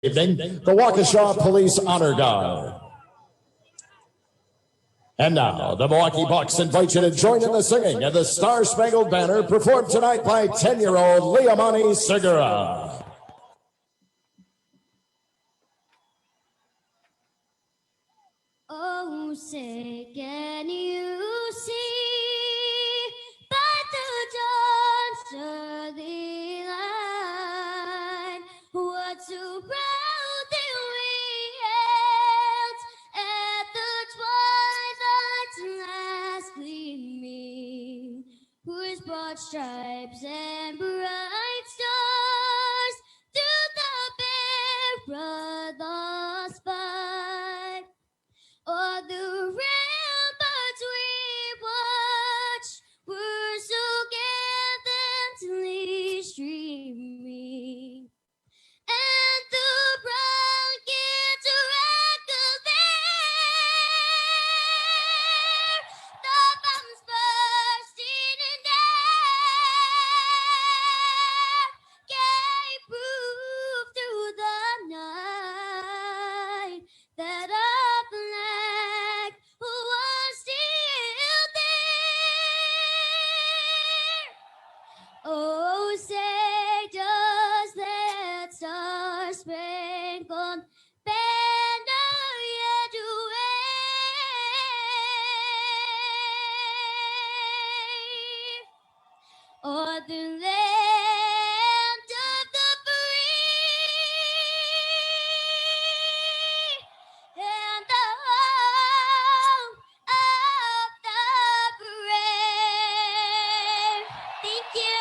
evening, the Waukesha Police Honor Guard. And now, the Milwaukee Bucks invite you to join in the singing of the Star Spangled Banner performed tonight by 10-year-old Liamani Segura. Oh, say, can you see by the dawn's early light what so proudly we hailed at the twilight's last gleaming, whose broad stripes and bright stars through the perilous fight. All the ramparts we watched were so gallantly streaming, and the rockets crackled there, the bombs bursting in air, gave proof through the night that our flag was still there. Oh, say does that star-spangled banner yet wave o'er the land of the free and the home of the brave. Thank you.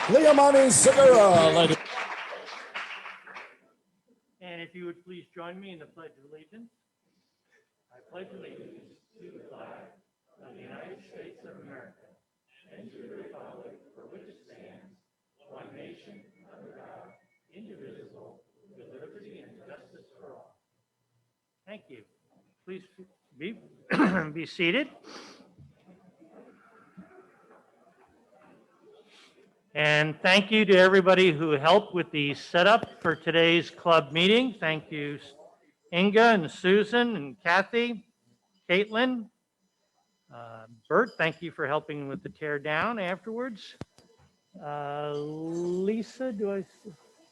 Liamani Segura, ladies. And if you would please join me in the Pledge of Allegiance. I pledge allegiance to the flag of the United States of America and to the republic for which it stands, one nation, under God, indivisible, with liberty and justice for all. Thank you. Please be seated. And thank you to everybody who helped with the setup for today's club meeting. Thank you, Inga and Susan and Kathy, Caitlin. Bert, thank you for helping with the tear down afterwards. Lisa,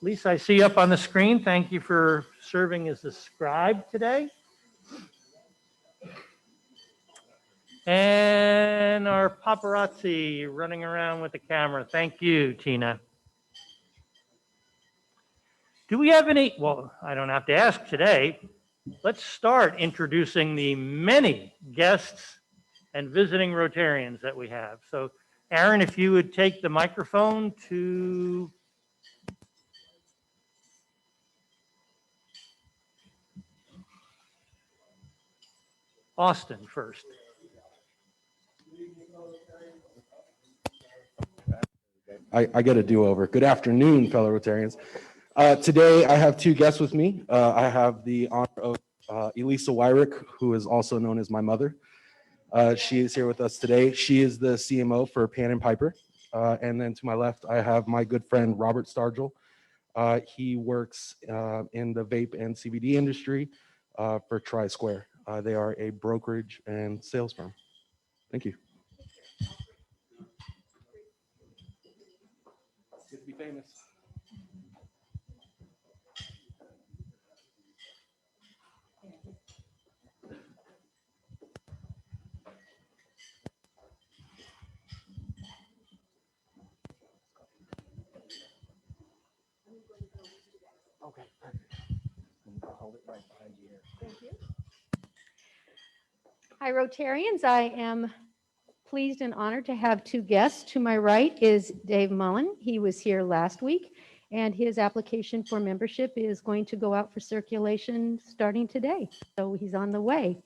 Lisa, I see you up on the screen. Thank you for serving as the scribe today. And our paparazzi running around with the camera. Thank you, Tina. Do we have any? Well, I don't have to ask today. Let's start introducing the many guests and visiting Rotarians that we have. So, Aaron, if you would take the microphone to Austin first. I get a do-over. Good afternoon, fellow Rotarians. Today, I have two guests with me. I have the honor of Elisa Wyrick, who is also known as my mother. She is here with us today. She is the CMO for Pan and Piper. And then to my left, I have my good friend, Robert Stargell. He works in the vape and CBD industry for Tri-Square. They are a brokerage and sales firm. Thank you. Good to be famous. Okay. I'll hold it right behind you here. Thank you. Hi, Rotarians. I am pleased and honored to have two guests. To my right is Dave Mullen. He was here last week, and his application for membership is going to go out for circulation starting today. So he's on the way.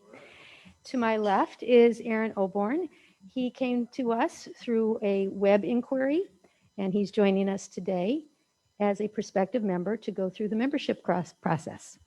To my left is Aaron Oborn. He came to us through a web inquiry, and he's joining us today as a prospective member to go through the membership process.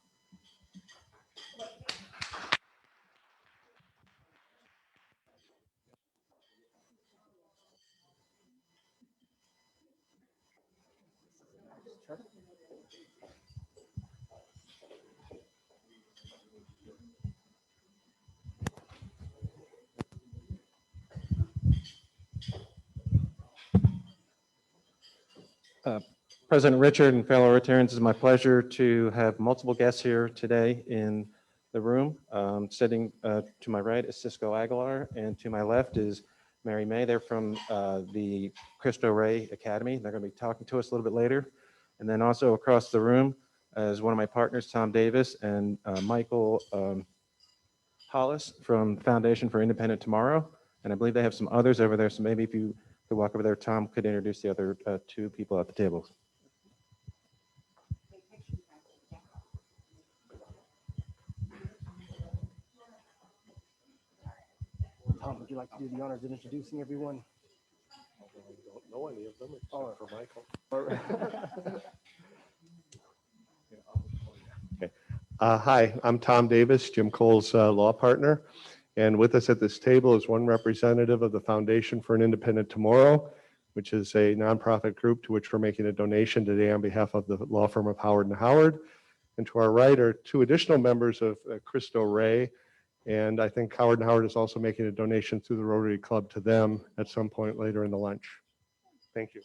President Richard and fellow Rotarians, it's my pleasure to have multiple guests here today in the room. Sitting to my right is Cisco Aguilar, and to my left is Mary May. They're from the Cristo Rey Academy. They're going to be talking to us a little bit later. And then also across the room is one of my partners, Tom Davis, and Michael Hollis from Foundation for Independent Tomorrow. And I believe they have some others over there. So maybe if you could walk over there, Tom could introduce the other two people at the table. Tom, would you like to do the honors of introducing everyone? I don't know any of them except for Michael. Okay. Hi, I'm Tom Davis, Jim Cole's law partner. And with us at this table is one representative of the Foundation for an Independent Tomorrow, which is a nonprofit group to which we're making a donation today on behalf of the law firm of Howard and Howard. And to our right are two additional members of Cristo Rey. And I think Howard and Howard is also making a donation through the Rotary Club to them at some point later in the lunch. Thank you.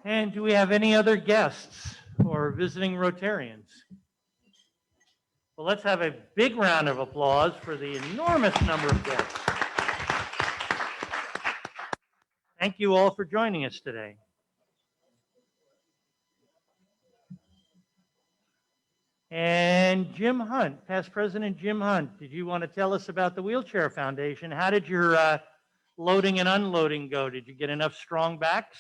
And do we have any other guests or visiting Rotarians? Well, let's have a big round of applause for the enormous number of guests. Thank you all for joining us today. And Jim Hunt, past President Jim Hunt, did you want to tell us about the Wheelchair Foundation? How did your loading and unloading go? Did you get enough strong backs?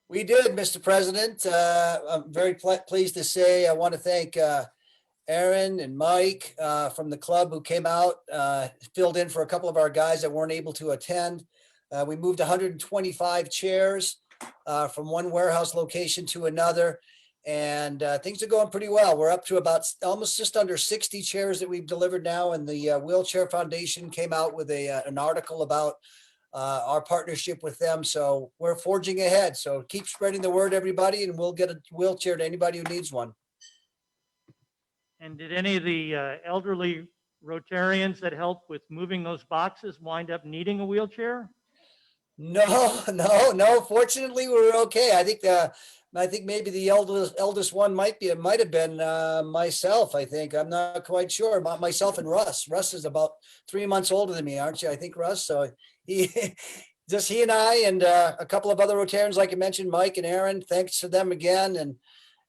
We did, Mr. President. I'm very pleased to say I want to thank Aaron and Mike from the club who came out, filled in for a couple of our guys that weren't able to attend. We moved 125 chairs from one warehouse location to another, and things are going pretty well. We're up to about almost just under 60 chairs that we've delivered now, and the Wheelchair Foundation came out with an article about our partnership with them. So we're forging ahead. So keep spreading the word, everybody, and we'll get a wheelchair to anybody who needs one. And did any of the elderly Rotarians that helped with moving those boxes wind up needing a wheelchair? No. Fortunately, we were okay. I think maybe the eldest one might have been myself. I think I'm not quite sure about myself and Russ. Russ is about 3 months older than me, aren't you? I think Russ. So he and I and a couple of other Rotarians, like you mentioned, Mike and Aaron. Thanks to them again,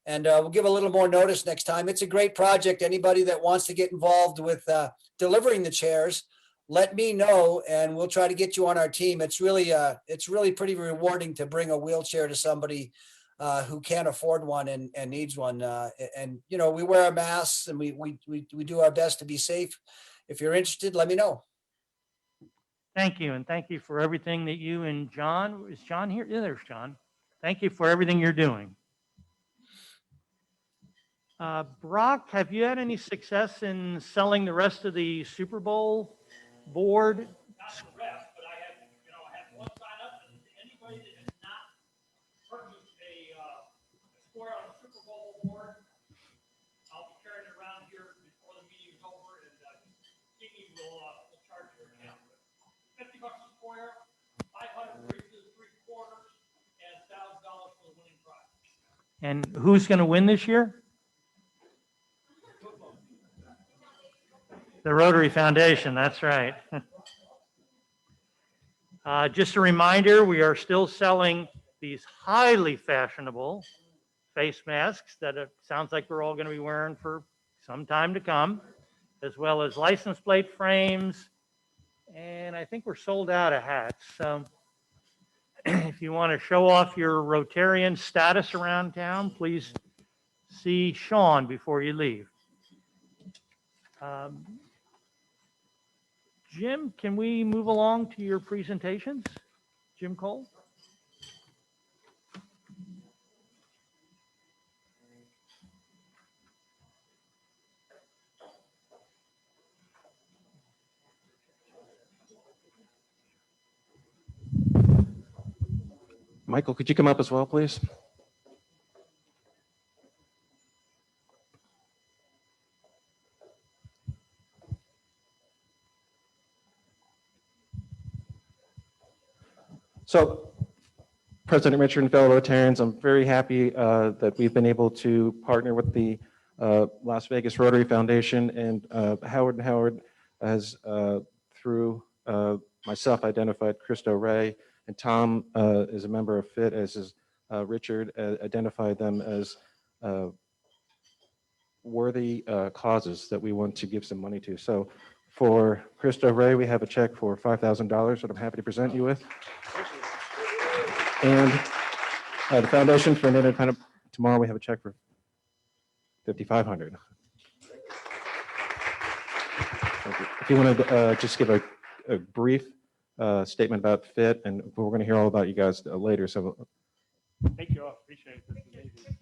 and we'll give a little more notice next time. It's a great project. Anybody that wants to get involved with delivering the chairs, let me know, and we'll try to get you on our team. It's really pretty rewarding to bring a wheelchair to somebody who can't afford one and needs one. And you know, we wear our masks and we do our best to be safe. If you're interested, let me know. Thank you, and thank you for everything that you and John, is John here? Yeah, there's John. Thank you for everything you're doing. Brock, have you had any success in selling the rest of the Super Bowl board? Not the rest, but I had one sign up, and anybody that has not purchased a square on the Super Bowl board, I'll be carrying it around here before the meeting's over, and Kiki will charge you an account. $50 a square, 500 for each of the 3 quarters, and $1,000 for the winning prize. And who's going to win this year? The Rotary Foundation, that's right. Just a reminder, we are still selling these highly fashionable face masks that it sounds like we're all going to be wearing for some time to come, as well as license plate frames, and I think we're sold out of hats. So if you want to show off your Rotarian status around town, please see Sean before you leave. Jim, can we move along to your presentations? Jim Cole? Michael, could you come up as well, please? So President Richard and fellow Rotarians, I'm very happy that we've been able to partner with the Las Vegas Rotary Foundation, and Howard & Howard has, through myself, identified Cristo Ray, and Tom is a member of FIT, as is Richard, identified them as worthy causes that we want to give some money to. So for Cristo Ray, we have a check for $5,000 that I'm happy to present you with. And the Foundation for an Independent Tomorrow, we have a check for $5,500. If you want to just give a brief statement about FIT, and we're going to hear all about you guys later. So Thank you all. Appreciate it. This is amazing.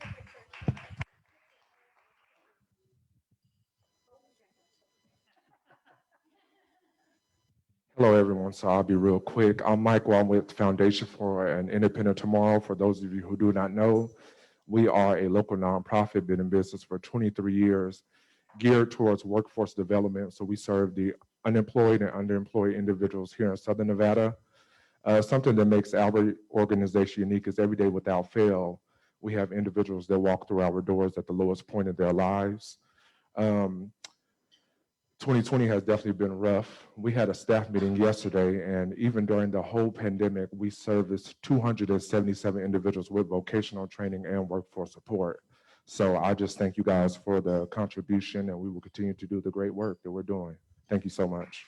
Hello, everyone. So I'll be real quick. I'm Michael. I'm with the Foundation for an Independent Tomorrow. For those of you who do not know, we are a local nonprofit, been in business for 23 years, geared towards workforce development. So we serve the unemployed and underemployed individuals here in Southern Nevada. Something that makes our organization unique is every day without fail, we have individuals that walk through our doors at the lowest point of their lives. 2020 has definitely been rough. We had a staff meeting yesterday, and even during the whole pandemic, we serviced 277 individuals with vocational training and workforce support. So I just thank you guys for the contribution, and we will continue to do the great work that we're doing. Thank you so much.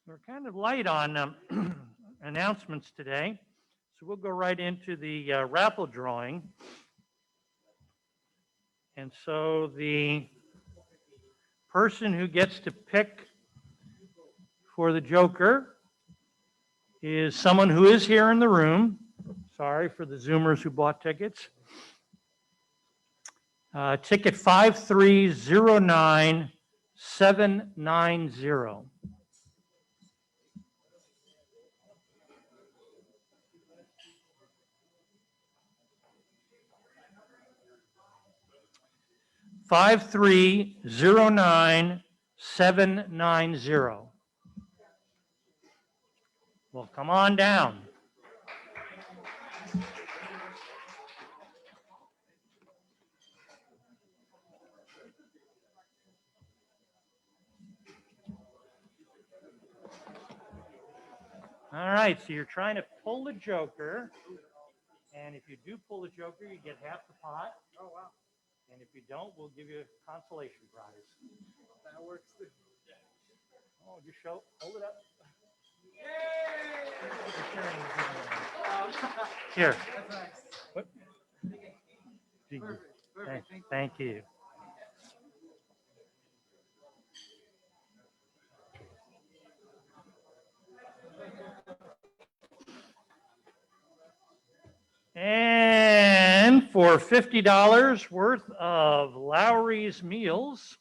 We're kind of light on announcements today, so we'll go right into the raffle drawing. And so the person who gets to pick for the Joker is someone who is here in the room. Sorry for the Zoomers who bought tickets. Ticket 5309790. $5309790. Well, come on down. All right, so you're trying to pull the Joker, and if you do pull the Joker, you get half the pot. Oh, wow. And if you don't, we'll give you a consolation prize. That works too. Oh, just hold it up. Yay! Here. That's nice. What? Perfect. Thank you. And for $50 worth of Lowry's Meals,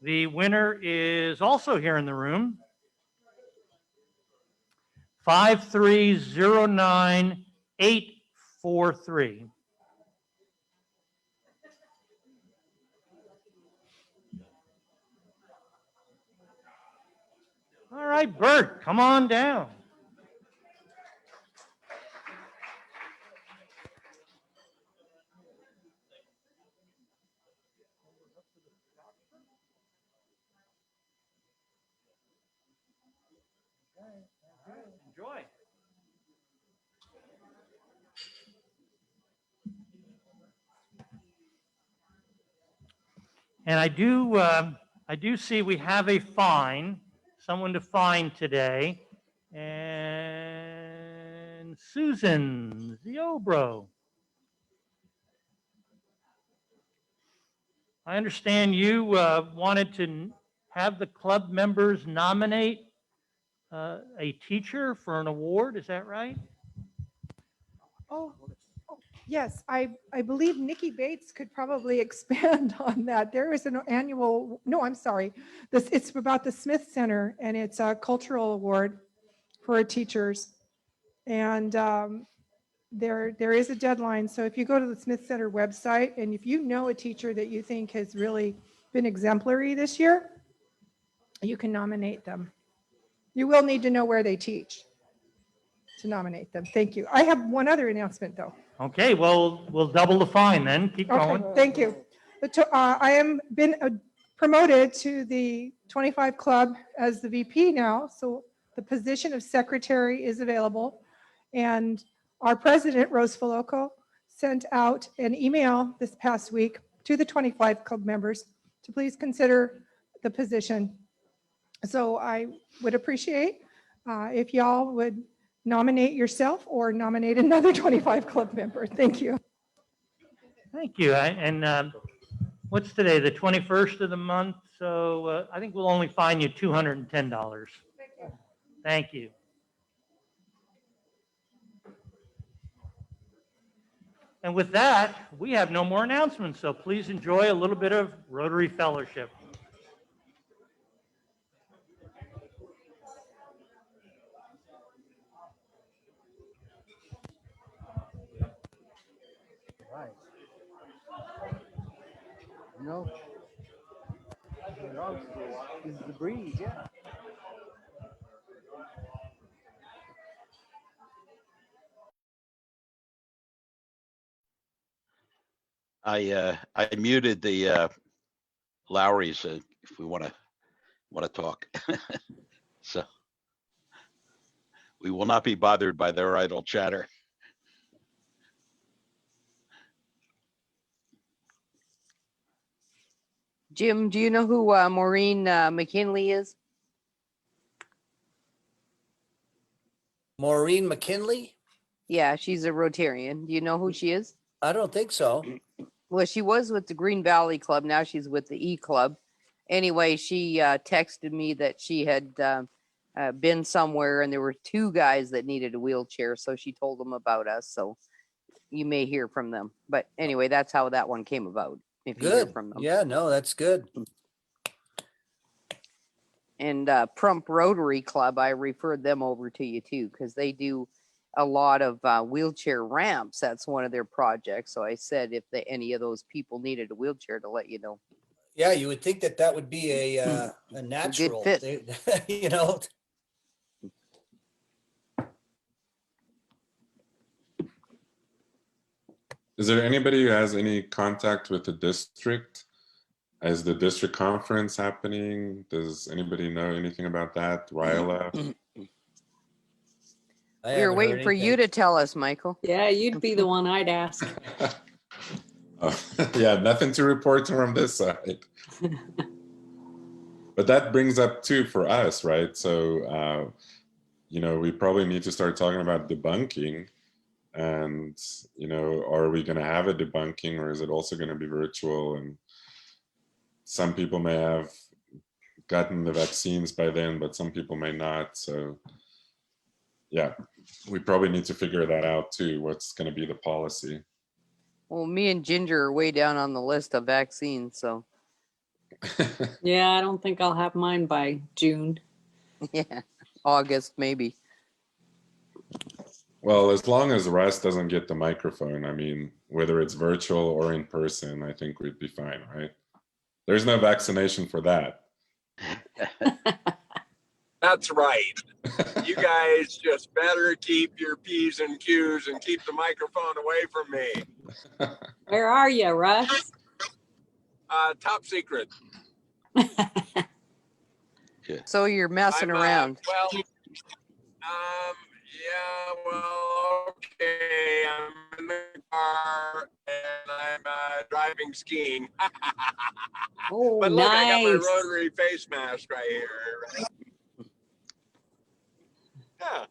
the winner is also here in the room. 5309843. All right, Bert, come on down. Enjoy. And I do see we have a fine, someone to fine today, and Susan Ziobro. I understand you wanted to have the club members nominate a teacher for an award. Is that right? Oh, Yes, I believe Nikki Bates could probably expand on that. There is an annual, no, I'm sorry. It's about the Smith Center, and it's a cultural award for teachers. And there is a deadline. So if you go to the Smith Center website, and if you know a teacher that you think has really been exemplary this year, you can nominate them. You will need to know where they teach to nominate them. Thank you. I have one other announcement, though. Okay, well, we'll double the fine then. Keep going. Okay, thank you. I am been promoted to the 25 Club as the VP now, so the position of secretary is available. And our president, Rose Faloco, sent out an email this past week to the 25 Club members to please consider the position. So I would appreciate if y'all would nominate yourself or nominate another 25 Club member. Thank you. Thank you. And what's today, the 21st of the month? So I think we'll only fine you $210. Thank you. And with that, we have no more announcements. So please enjoy a little bit of Rotary Fellowship. Right. You know, this is the breeze, yeah. I muted the Lowrys if we want to talk. So we will not be bothered by their idle chatter. Jim, do you know who Maureen McKinley is? Maureen McKinley? Yeah, she's a Rotarian. Do you know who she is? I don't think so. Well, she was with the Green Valley Club. Now she's with the E Club. Anyway, she texted me that she had been somewhere and there were two guys that needed a wheelchair. So she told them about us. So you may hear from them. But anyway, that's how that one came about. If you hear Good. from them. Yeah, no, that's good. And Prump Rotary Club, I referred them over to you too, because they do a lot of wheelchair ramps. That's one of their projects. So I said if any of those people needed a wheelchair, to let you know. Yeah, you would think that would be a natural, good fit. you know. Is there anybody who has any contact with the district? Is the district conference happening? Does anybody know anything about that? Ryla? We were waiting for you to tell us, Michael. Yeah, you'd be the one I'd ask. Oh, yeah, nothing to report from this side. But that brings up too for us, right? So, you know, we probably need to start talking about debunking. And, you know, are we going to have a debunking, or is it also going to be virtual? And some people may have gotten the vaccines by then, but some people may not. So, yeah, we probably need to figure that out too. What's going to be the policy? Well, me and Ginger are way down on the list of vaccines, so. Yeah, I don't think I'll have mine by June. Yeah, August maybe. Well, as long as Russ doesn't get the microphone, I mean, whether it's virtual or in person, I think we'd be fine, right? There's no vaccination for that. That's right. You guys just better keep your P's and Q's and keep the microphone away from me. Where are you, Russ? Top secret. So you're messing around. Well, yeah, well, okay. I'm in the car and I'm driving skiing. Oh, but look, nice. I got my Rotary face mask right here. Right? Yeah.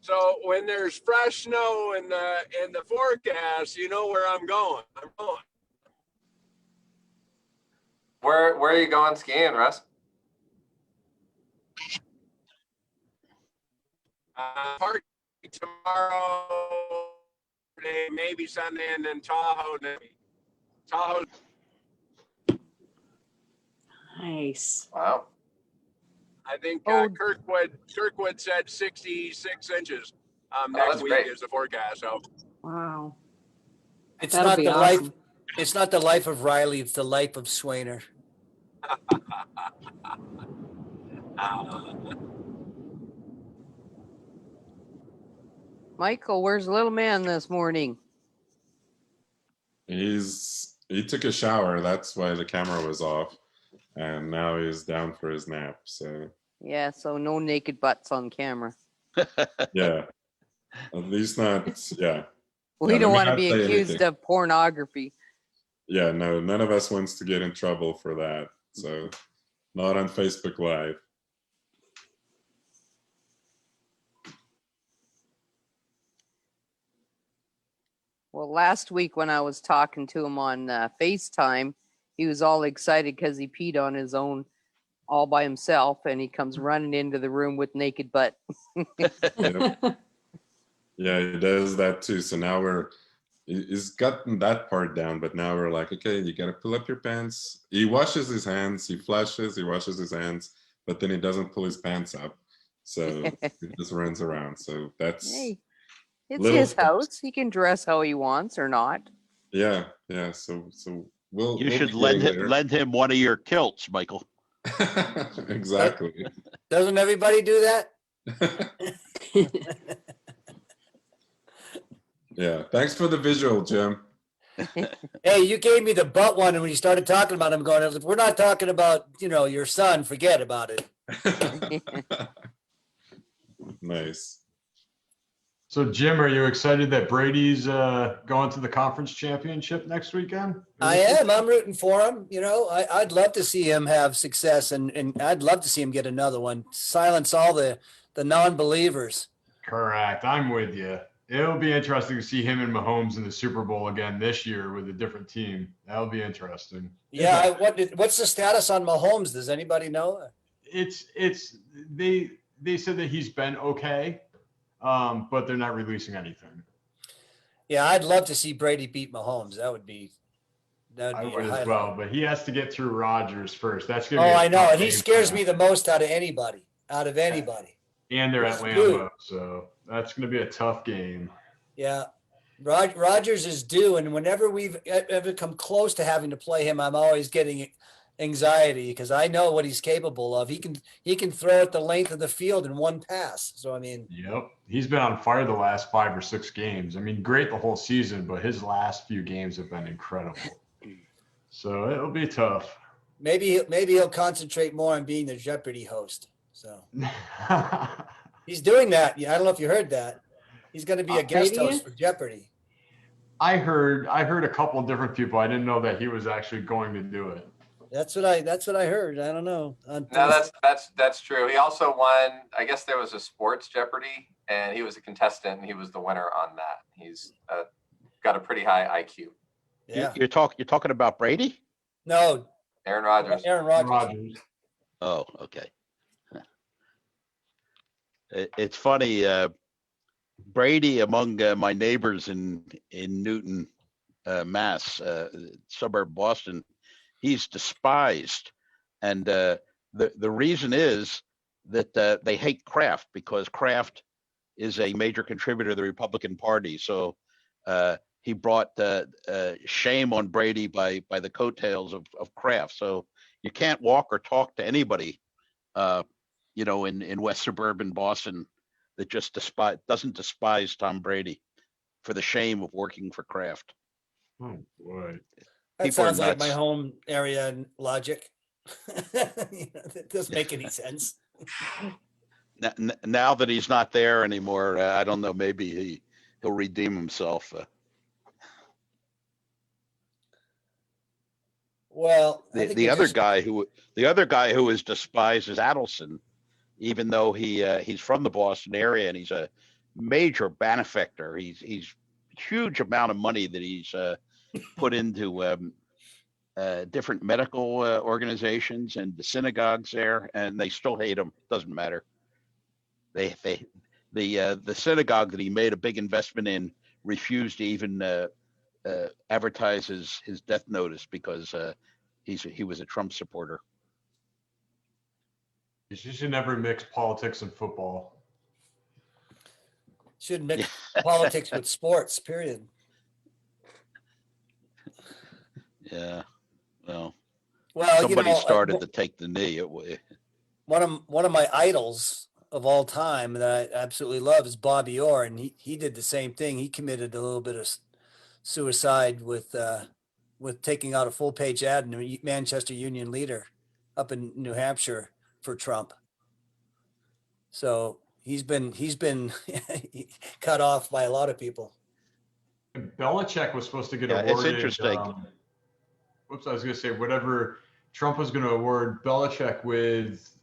So when there's fresh snow in the forecast, you know where I'm going. I'm going. Where are you going skiing, Russ? Party tomorrow, maybe send in Tahoe. Tahoe. Nice. Wow. I think Oh, Kirkwood said 66 inches Oh, next that's week great. is the forecast. So Wow. It's That'll not be the life. awesome. It's not the life of Riley. It's the life of Swainer. Michael, where's little man this morning? He took a shower. That's why the camera was off. And now he's down for his nap. So Yeah, so no naked butts on camera. yeah. At least not, yeah. We Yeah, don't let me want to not be say accused anything. of pornography. Yeah, no, none of us wants to get in trouble for that. So not on Facebook Live. Well, last week when I was talking to him on FaceTime, he was all excited because he peed on his own all by himself, and he comes running into the room with naked butt. Yep. Yeah, he does that too. So now he's gotten that part down, but now we're like, okay, you gotta pull up your pants. He washes his hands, he flushes, he washes his hands, but then he doesn't pull his pants up. So he just runs around. So that's Hey, it's little his steps. house. He can dress how he wants or not. Yeah. So we'll You should be there lend him one of your kilts, Michael. Exactly. Doesn't everybody do that? Yeah. Thanks for the visual, Jim. Hey, you gave me the butt one, and when you started talking about him, going, if we're not talking about, your son, forget about it. Nice. So, Jim, are you excited that Brady's going to the conference championship next weekend? I am. I'm rooting for him. I'd love to see him have success, and I'd love to see him get another one. Silence all the non-believers. Correct. I'm with you. It'll be interesting to see him and Mahomes in the Super Bowl again this year with a different team. That'll be interesting. Yeah. What's the status on Mahomes? Does anybody know? They said that he's been okay, but they're not releasing anything. Yeah, I'd love to see Brady beat Mahomes. That would be I a would as highlight. well, but he has to get through Rodgers first. That's gonna Oh, be a I know, tough and he game for scares them. me the most out of anybody. And they're at He's due. Lambeau, so that's going to be a tough game. Yeah, Rodgers is due, and whenever we've ever come close to having to play him, I'm always getting anxiety because I know what he's capable of. He can throw it the length of the field in one pass. So I mean, Yep, he's been on fire the last 5 or 6 games. I mean, great the whole season, but his last few games have been incredible. So it'll be tough. maybe he'll concentrate more on being the Jeopardy host. So he's doing that. Yeah, I don't know if you heard that. He's going to be a guest host for Jeopardy. I heard a couple of different people. I didn't know that he was actually going to do it. That's what I heard. I don't know. No, that's true. He also won. I guess there was a sports Jeopardy, and he was a contestant, and he was the winner on that. He's got a pretty high IQ. Yeah. You're talking about Brady? No. Aaron Rodgers. Aaron Rodgers. Oh, okay. It's funny. Brady, among my neighbors in Newton, Mass, suburb Boston, he's despised, and the reason is that they hate Kraft because Kraft is a major contributor to the Republican Party. So he brought shame on Brady by the coattails of Kraft. So you can't walk or talk to anybody, in West suburban Boston that just doesn't despise Tom Brady for the shame of working for Kraft. Oh boy. That People are sounds like nuts. my home area logic. That doesn't make any sense. Now that he's not there anymore, I don't know. Maybe he'll redeem himself. Well, the other guy who is despised is Adelson, even though he's from the Boston area and he's a major benefactor. He's huge amount of money that he's put into different medical organizations and the synagogues there, and they still hate him. Doesn't matter. The synagogue that he made a big investment in refused to even advertise his death notice because he was a Trump supporter. You should never mix politics and football. Shouldn't mix politics with sports, period. Yeah. Well, Well, somebody started to take the knee. One of my idols of all time that I absolutely love is Bobby Orr, and he did the same thing. He committed a little bit of suicide with taking out a full page ad in the Manchester Union Leader up in New Hampshire for Trump. So he's been cut off by a lot of people. Belichick was supposed to get Yeah, awarded. it's interesting. Whoops, I was going to say whatever Trump was going to award Belichick with.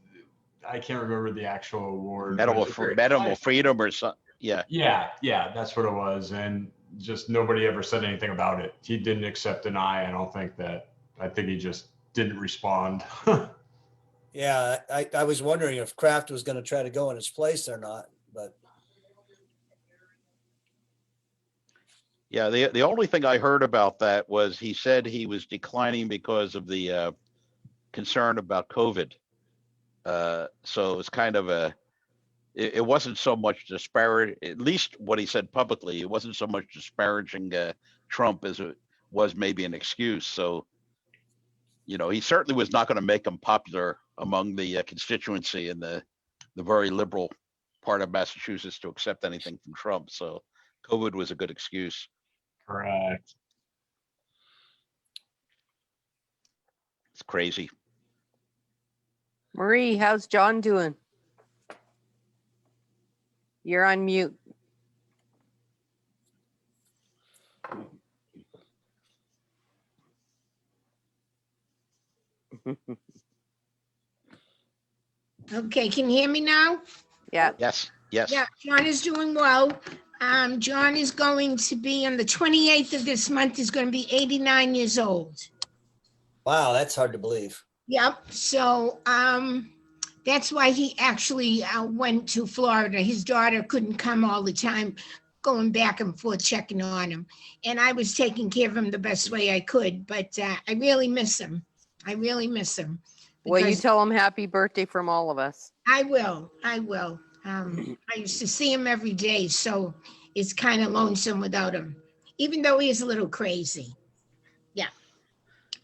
I can't remember the actual award. Medal of Freedom or something. Yeah. Yeah, that's what it was, and just nobody ever said anything about it. He didn't accept an I don't think that. I think he just didn't respond. Yeah, I was wondering if Kraft was going to try to go in his place or not, but. Yeah, the only thing I heard about that was he said he was declining because of the concern about COVID. So it's kind of it wasn't so much disparage, at least what he said publicly, it wasn't so much disparaging Trump as it was maybe an excuse. So, he certainly was not going to make him popular among the constituency in the very liberal part of Massachusetts to accept anything from Trump. So COVID was a good excuse. Correct. It's crazy. Marie, how's John doing? You're on mute. Okay, can you hear me now? Yeah. Yes. Yeah, John is doing well. John is going to be on the 28th of this month, is going to be 89 years old. Wow, that's hard to believe. Yep. So that's why he actually went to Florida. His daughter couldn't come all the time, going back and forth, checking on him. And I was taking care of him the best way I could, but I really miss him. I really miss him. Well, you because- tell him happy birthday from all of us. I will. I used to see him every day, so it's kind of lonesome without him, even though he is a little crazy. Yeah.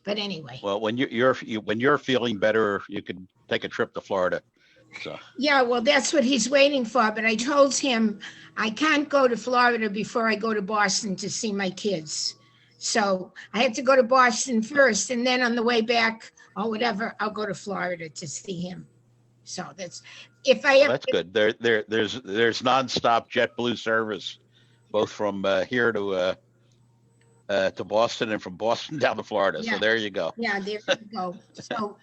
But anyway. Well, when you're feeling better, you can take a trip to Florida. So. Yeah, well, that's what he's waiting for. But I told him I can't go to Florida before I go to Boston to see my kids. So I had to go to Boston first, and then on the way back or whatever, I'll go to Florida to see him. So that's if I. That's good. There's nonstop JetBlue service, both from here to Boston and from Boston down to Florida. Yeah. So there you go. Yeah, there you go. So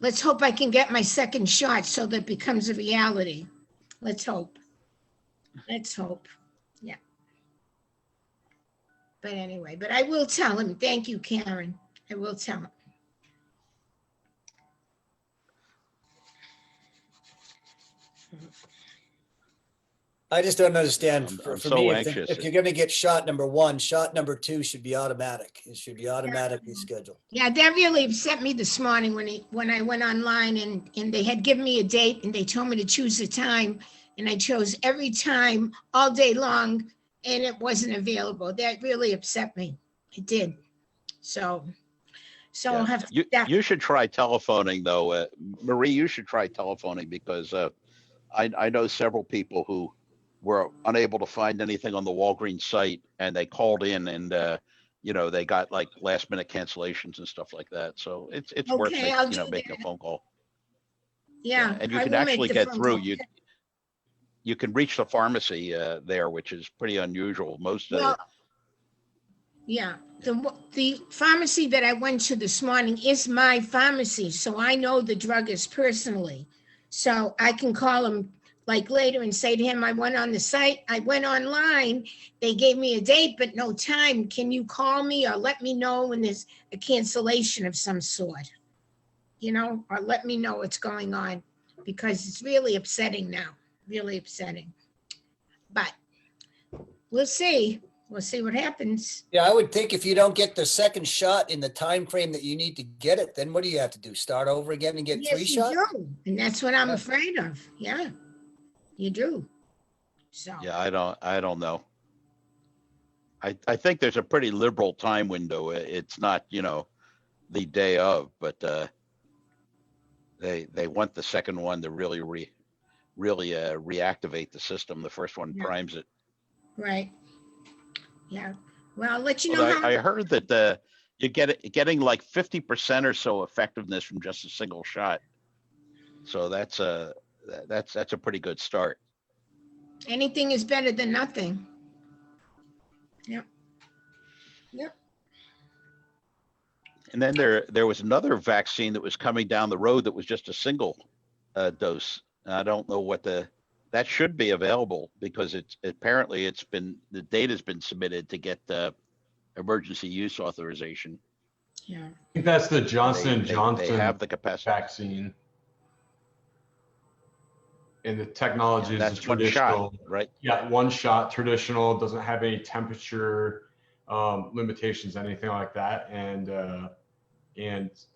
let's hope I can get my second shot so that it becomes a reality. Let's hope. Let's hope. Yeah. But anyway, but I will tell him. Thank you, Karen. I will tell him. I just don't understand. For so me, anxious. if you're going to get shot number one, shot number two should be automatic. It should be automatically scheduled. Yeah, that really upset me this morning when I went online and they had given me a date and they told me to choose a time, and I chose every time all day long and it wasn't available. That really upset me. It did. So I'll have You should try telephoning though, Marie. You should try telephoning because I know several people who were unable to find anything on the Walgreens site, and they called in, and they got like last minute cancellations and stuff like that. So it's worth making a phone call. Yeah, and you I can will make actually the get phone through. call. You can reach the pharmacy there, which is pretty unusual. Most Yeah, the pharmacy that I went to this morning is my pharmacy, so I know the druggist personally. So I can call him like later and say to him, I went on the site, I went online, they gave me a date, but no time. Can you call me or let me know when there's a cancellation of some sort? Or let me know what's going on, because it's really upsetting now, really upsetting. But we'll see. we'll see what happens. Yeah, I would think if you don't get the second shot in the time frame that you need to get it, then what do you have to do? Start over again and get Yes, three you shots? do. And that's what I'm afraid of. Yeah, you do. So, Yeah, I don't know. I think there's a pretty liberal time window. It's not, the day of, but they want the second one to really reactivate the system. The first one Yeah. primes it. right. Yeah. Well, I'll let you know Well, how. I heard that you're getting like 50% or so effectiveness from just a single shot. So that's a pretty good start. Anything is better than nothing. Yep. Yep. And then there was another vaccine that was coming down the road that was just a single dose. I don't know that should be available because the data's been submitted to get emergency use authorization. Yeah. I think that's the Johnson They Johnson have the capacity. vaccine. And the technology is the That's one traditional, shot, right? Yeah, one shot, traditional, doesn't have any temperature limitations, anything like that, and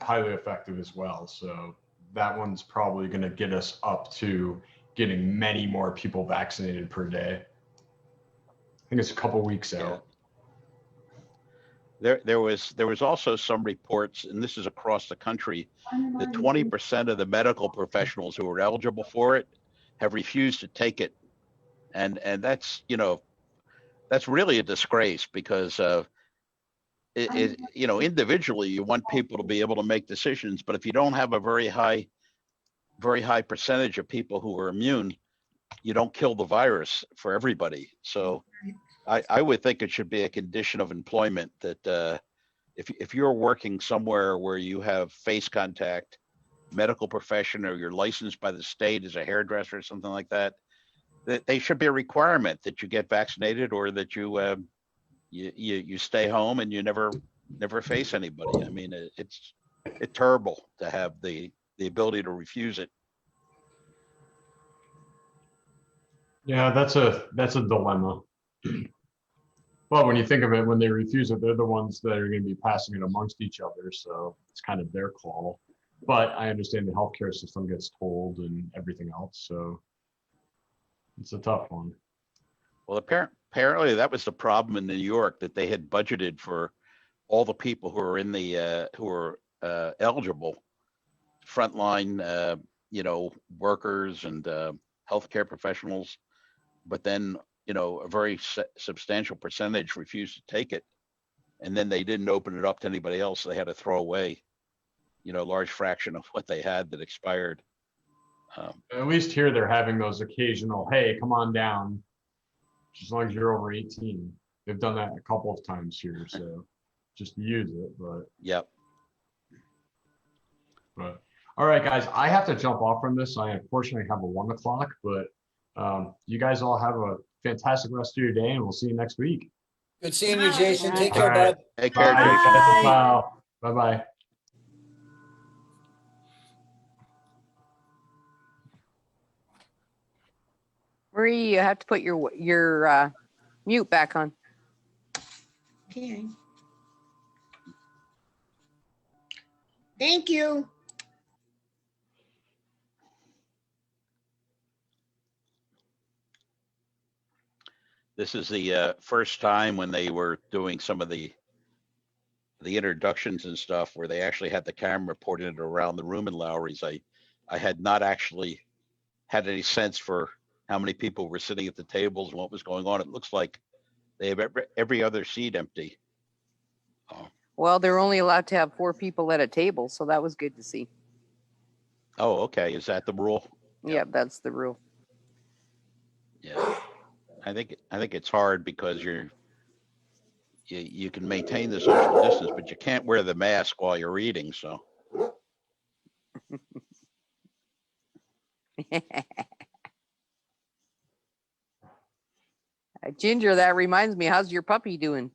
highly effective as well. So that one's probably going to get us up to getting many more people vaccinated per day. I think it's a couple weeks out. There was also some reports, and this is across the country, that 20% of the medical professionals who are eligible for it have refused to take it, and that's that's really a disgrace because individually you want people to be able to make decisions, but if you don't have a very high percentage of people who are immune, you don't kill the virus for everybody. So I would think it should be a condition of employment that if you're working somewhere where you have face contact, medical profession, or you're licensed by the state as a hairdresser or something like that, that they should be a requirement that you get vaccinated or that you stay home and you never face anybody. I mean, it's terrible to have the ability to refuse it. Yeah, that's a dilemma. Well, when you think of it, when they refuse it, they're the ones that are going to be passing it amongst each other. So it's kind of their call. But I understand the healthcare system gets told and everything else. So it's a tough one. Well, apparently that was the problem in New York, that they had budgeted for all the people who are in the who are eligible, frontline, workers and healthcare professionals, but then a very substantial percentage refused to take it, and then they didn't open it up to anybody else. They had to throw away, a large fraction of what they had that expired. At least here they're having those occasional, hey, come on down, as long as you're over 18. They've done that a couple of times here, so just use it. But yep. But all right, guys, I have to jump off from this. I unfortunately have a 1 o'clock, but you guys all have a fantastic rest of your day, and we'll see you next week. Good seeing you, Jason. Take care, All right. bud. Take care, Bye. Jason. Bye-bye. Marie, you have to put your mute back on. Okay. Thank you. This is the first time when they were doing some of the introductions and stuff where they actually had the camera pointed around the room in Lowry's. I had not actually had any sense for how many people were sitting at the tables and what was going on. It looks like they have every other seat empty. Well, they're only allowed to have 4 people at a table, so that was good to see. Oh, okay. Is that the rule? Yeah, that's the rule. Yeah. I think it's hard because you can maintain the social distance, but you can't wear the mask while you're eating. So. Ginger, that reminds me, how's your puppy doing?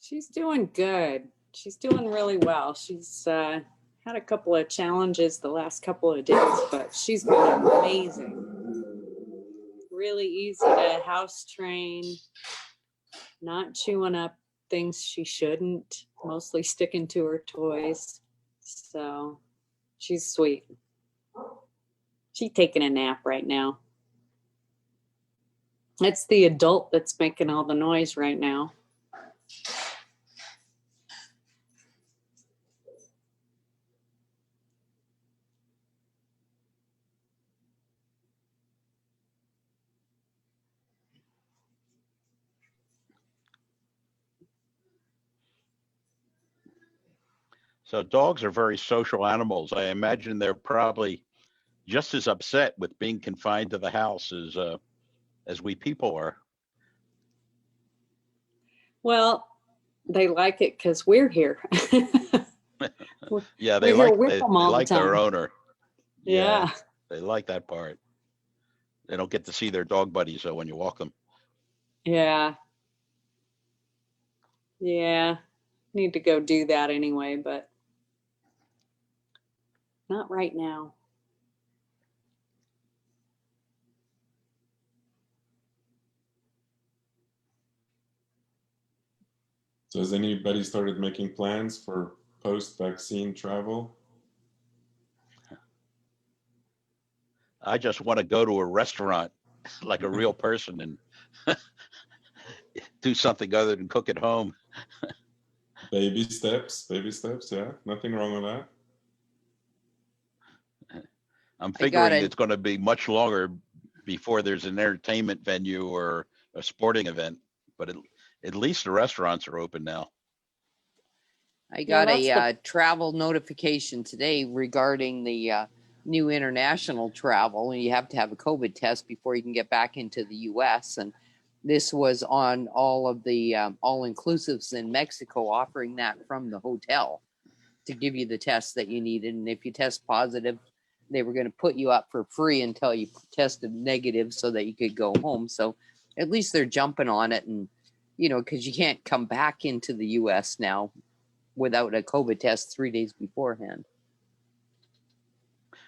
She's doing good. She's doing really well. She's had a couple of challenges the last couple of days, but she's been amazing. really easy to house train, not chewing up things she shouldn't, mostly sticking to her toys. So she's sweet. She's taking a nap right now. It's the adult that's making all the noise right now. So dogs are very social animals. I imagine they're probably just as upset with being confined to the house as we people are. Well, they like it because we're here. Yeah, We're here with them all the like their time. owner. Yeah. They like that part. They don't get to see their dog buddies though when you walk them. Yeah. Yeah. Need to go do that anyway, but not right now. So has anybody started making plans for post-vaccine travel? I just want to go to a restaurant like a real person and do something other than cook at home. Baby steps, yeah. Nothing wrong with that. I'm I figuring gotta- it's going to be much longer before there's an entertainment venue or a sporting event, but at least the restaurants are open now. I got a travel notification today regarding the new international travel, and you have to have a COVID test before you can get back into the U.S. And this was on all of the all-inclusives in Mexico, offering that from the hotel to give you the test that you needed. And if you test positive, they were going to put you up for free until you tested negative so that you could go home. So at least they're jumping on it, and because you can't come back into the U.S. now without a COVID test 3 days beforehand.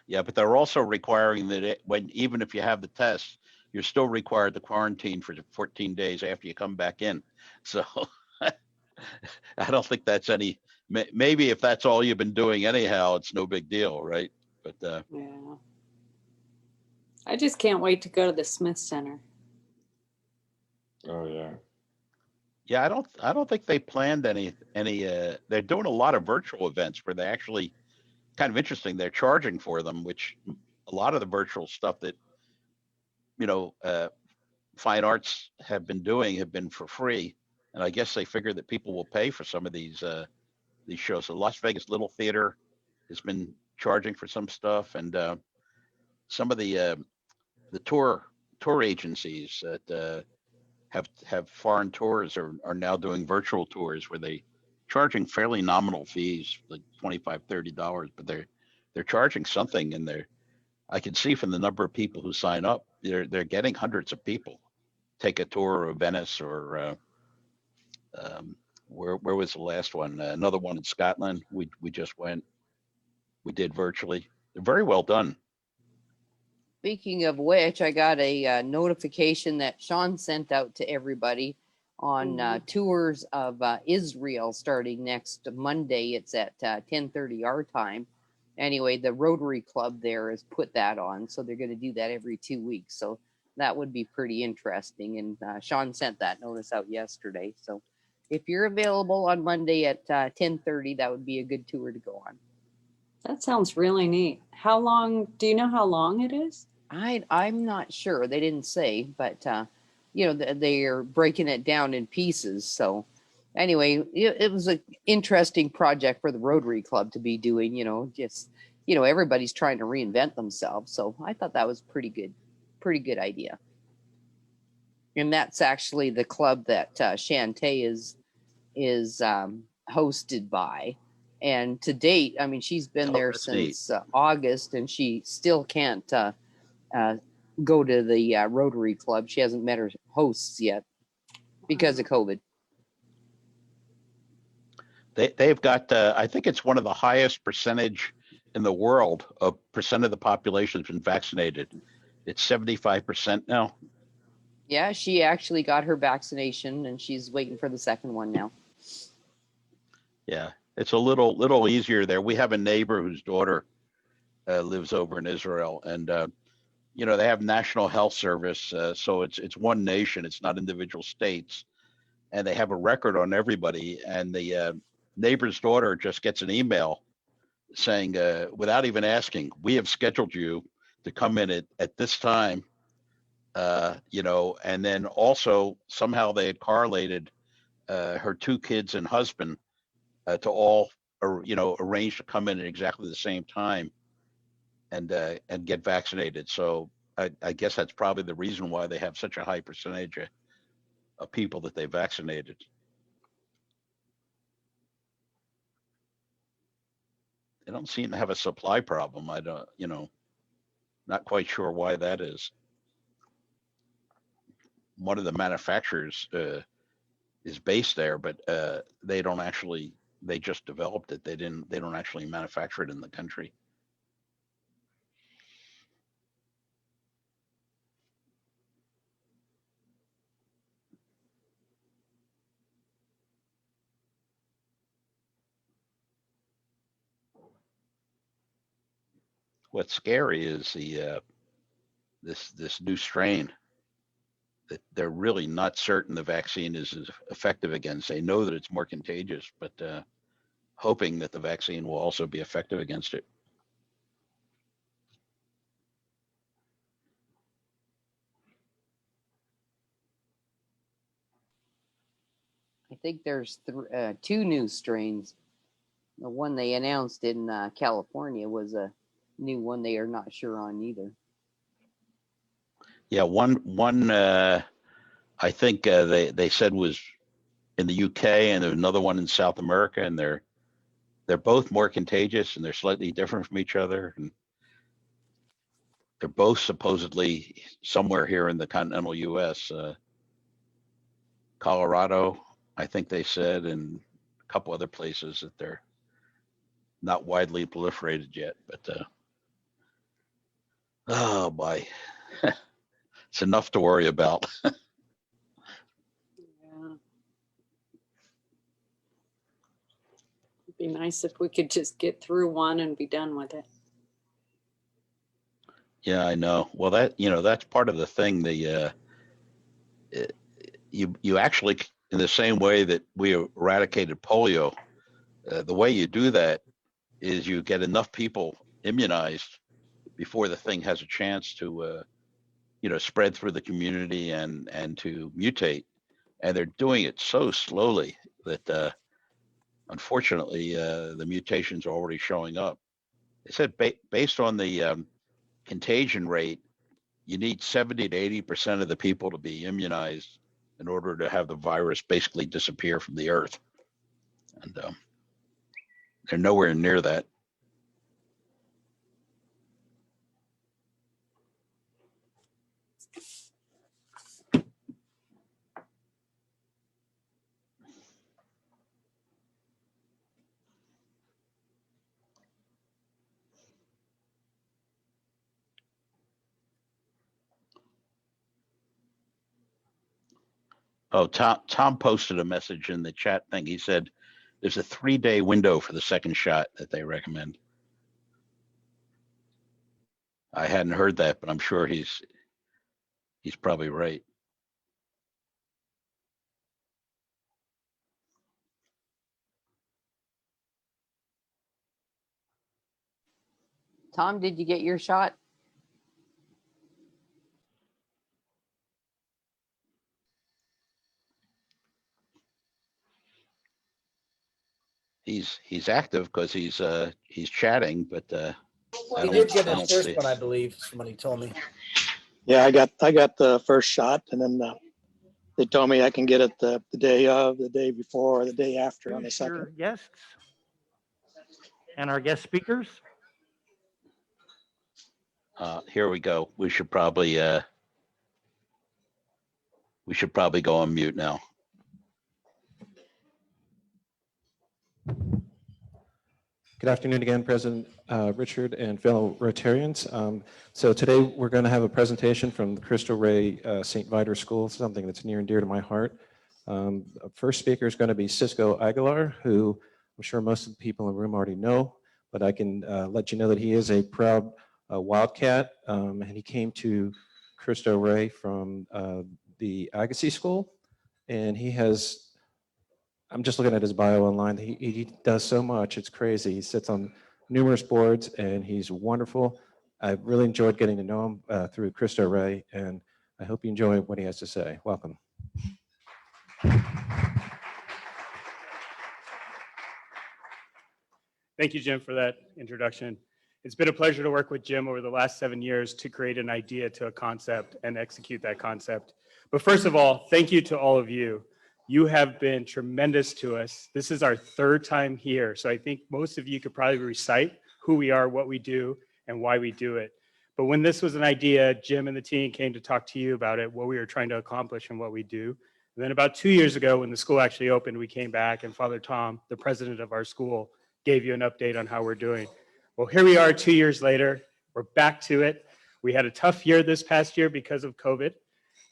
Yeah, but they're also requiring that even if you have the test, you're still required to quarantine for 14 days after you come back in. So I don't think that's maybe if that's all you've been doing anyhow, it's no big deal, right? But yeah. I just can't wait to go to the Smith Center. Oh yeah. Yeah, I don't think they planned any they're doing a lot of virtual events where they actually kind of interesting. They're charging for them, which a lot of the virtual stuff that fine arts have been for free, and I guess they figure that people will pay for some of these shows. So Las Vegas Little Theater has been charging for some stuff, and some of the tour agencies that have foreign tours are now doing virtual tours where they charging fairly nominal fees, like $25-$30, but they're charging something, and I can see from the number of people who sign up, they're getting hundreds of people take a tour of Venice or where was the last one? Another one in Scotland. We just went. We did virtually. They're very well done. Speaking of which, I got a notification that Sean sent out to everybody on tours of Israel starting next Monday. It's at 10:30 our time. Anyway, the Rotary Club there has put that on, so they're going to do that every 2 weeks. So that would be pretty interesting. And Sean sent that notice out yesterday. So if you're available on Monday at 10:30, that would be a good tour to go on. That sounds really neat. How long? Do you know how long it is? I'm not sure. They didn't say, but they're breaking it down in pieces. So anyway, it was an interesting project for the Rotary Club to be doing. Everybody's trying to reinvent themselves. So I thought that was pretty good idea. And that's actually the club that Shantae is hosted by. And to date, I mean, she's been there since August, and she still can't go to the Rotary Club. She hasn't met her hosts yet because of COVID. They've got, I think it's one of the highest percentage in the world of percent of the population has been vaccinated. It's 75% now. Yeah, she actually got her vaccination and she's waiting for the second one now. Yeah, it's a little easier there. We have a neighbor whose daughter lives over in Israel, and they have National Health Service, so it's one nation. It's not individual states, and they have a record on everybody. And the neighbor's daughter just gets an email saying, without even asking, "We have scheduled you to come in at this time." And then also somehow they had correlated her two kids and husband to all, arrange to come in at exactly the same time and get vaccinated. So I guess that's probably the reason why they have such a high percentage of people that they vaccinated. They don't seem to have a supply problem. I don't, not quite sure why that is. One of the manufacturers is based there, but they don't actually. They just developed it. They don't actually manufacture it in the country. What's scary is this new strain that they're really not certain the vaccine is as effective against. They know that it's more contagious, but hoping that the vaccine will also be effective against it. I think there's two new strains. The one they announced in California was a new one they are not sure on either. Yeah, one I think they said was in the UK, and there's another one in South America, and they're both more contagious and they're slightly different from each other, and they're both supposedly somewhere here in the continental U.S. Colorado, I think they said, and a couple other places that they're not widely proliferated yet. But oh boy, it's enough to worry about. Yeah. It'd be nice if we could just get through one and be done with it. Yeah, I know. Well, that's part of the thing. You actually, in the same way that we eradicated polio, the way you do that is you get enough people immunized before the thing has a chance to spread through the community and to mutate. And they're doing it so slowly that unfortunately the mutations are already showing up. They said based on the contagion rate, you need 70 to 80% of the people to be immunized in order to have the virus basically disappear from the earth. And they're nowhere near that. Oh, Tom posted a message in the chat thing. He said there's a 3-day window for the second shot that they recommend. I hadn't heard that, but I'm sure he's probably right. Tom, did you get your shot? He's active because he's chatting, but He did get I his don't first see. one, I believe. Somebody told me. Yeah, I got the first shot, and then they told me I can get it the day of, the day before, or the day after on the Introduce your second. guests and our guest speakers. Here we go. We should probably go on mute now. Good afternoon again, President Richard and fellow Rotarians. So today we're going to have a presentation from the Cristo Rey St. Vitus School, something that's near and dear to my heart. First speaker is going to be Cisco Aguilar, who I'm sure most of the people in the room already know, but I can let you know that he is a proud Wildcat, and he came to Cristo Rey from the Agassiz School, and he has, I'm just looking at his bio online. He does so much. It's crazy. He sits on numerous boards and he's wonderful. I've really enjoyed getting to know him through Cristo Rey, and I hope you enjoy what he has to say. Welcome. Thank you, Jim, for that introduction. It's been a pleasure to work with Jim over the last 7 years to create an idea to a concept and execute that concept. But first of all, thank you to all of you. You have been tremendous to us. This is our third time here, so I think most of you could probably recite who we are, what we do, and why we do it. But when this was an idea, Jim and the team came to talk to you about it, what we were trying to accomplish and what we do. And then about 2 years ago, when the school actually opened, we came back and Father Tom, the president of our school, gave you an update on how we're doing. Well, here we are 2 years later. We're back to it. We had a tough year this past year because of COVID.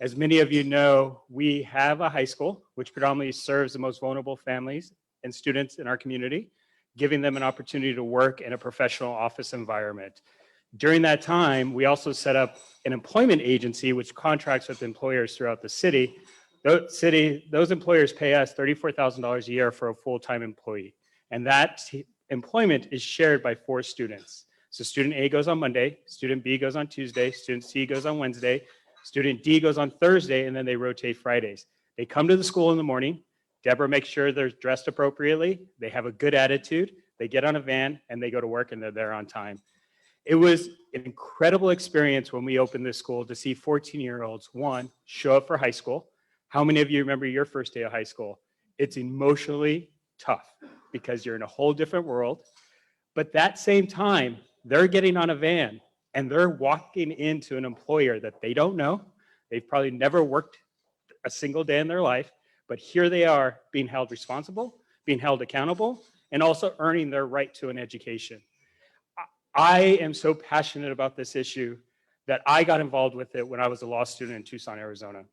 As many of you know, we have a high school which predominantly serves the most vulnerable families and students in our community, giving them an opportunity to work in a professional office environment. During that time, we also set up an employment agency which contracts with employers throughout the city. Those employers pay us $34,000 a year for a full-time employee. And that employment is shared by 4 students. So student A goes on Monday, student B goes on Tuesday, student C goes on Wednesday, student D goes on Thursday, and then they rotate Fridays. They come to the school in the morning. Deborah makes sure they're dressed appropriately. They have a good attitude. They get on a van and they go to work and they're there on time. It was an incredible experience when we opened this school to see 14-year-olds, one, show up for high school. How many of you remember your first day of high school? It's emotionally tough because you're in a whole different world. But that same time, they're getting on a van and they're walking into an employer that they don't know. They've probably never worked a single day in their life, but here they are being held responsible, being held accountable, and also earning their right to an education. I am so passionate about this issue that I got involved with it when I was a law student in Tucson, Arizona.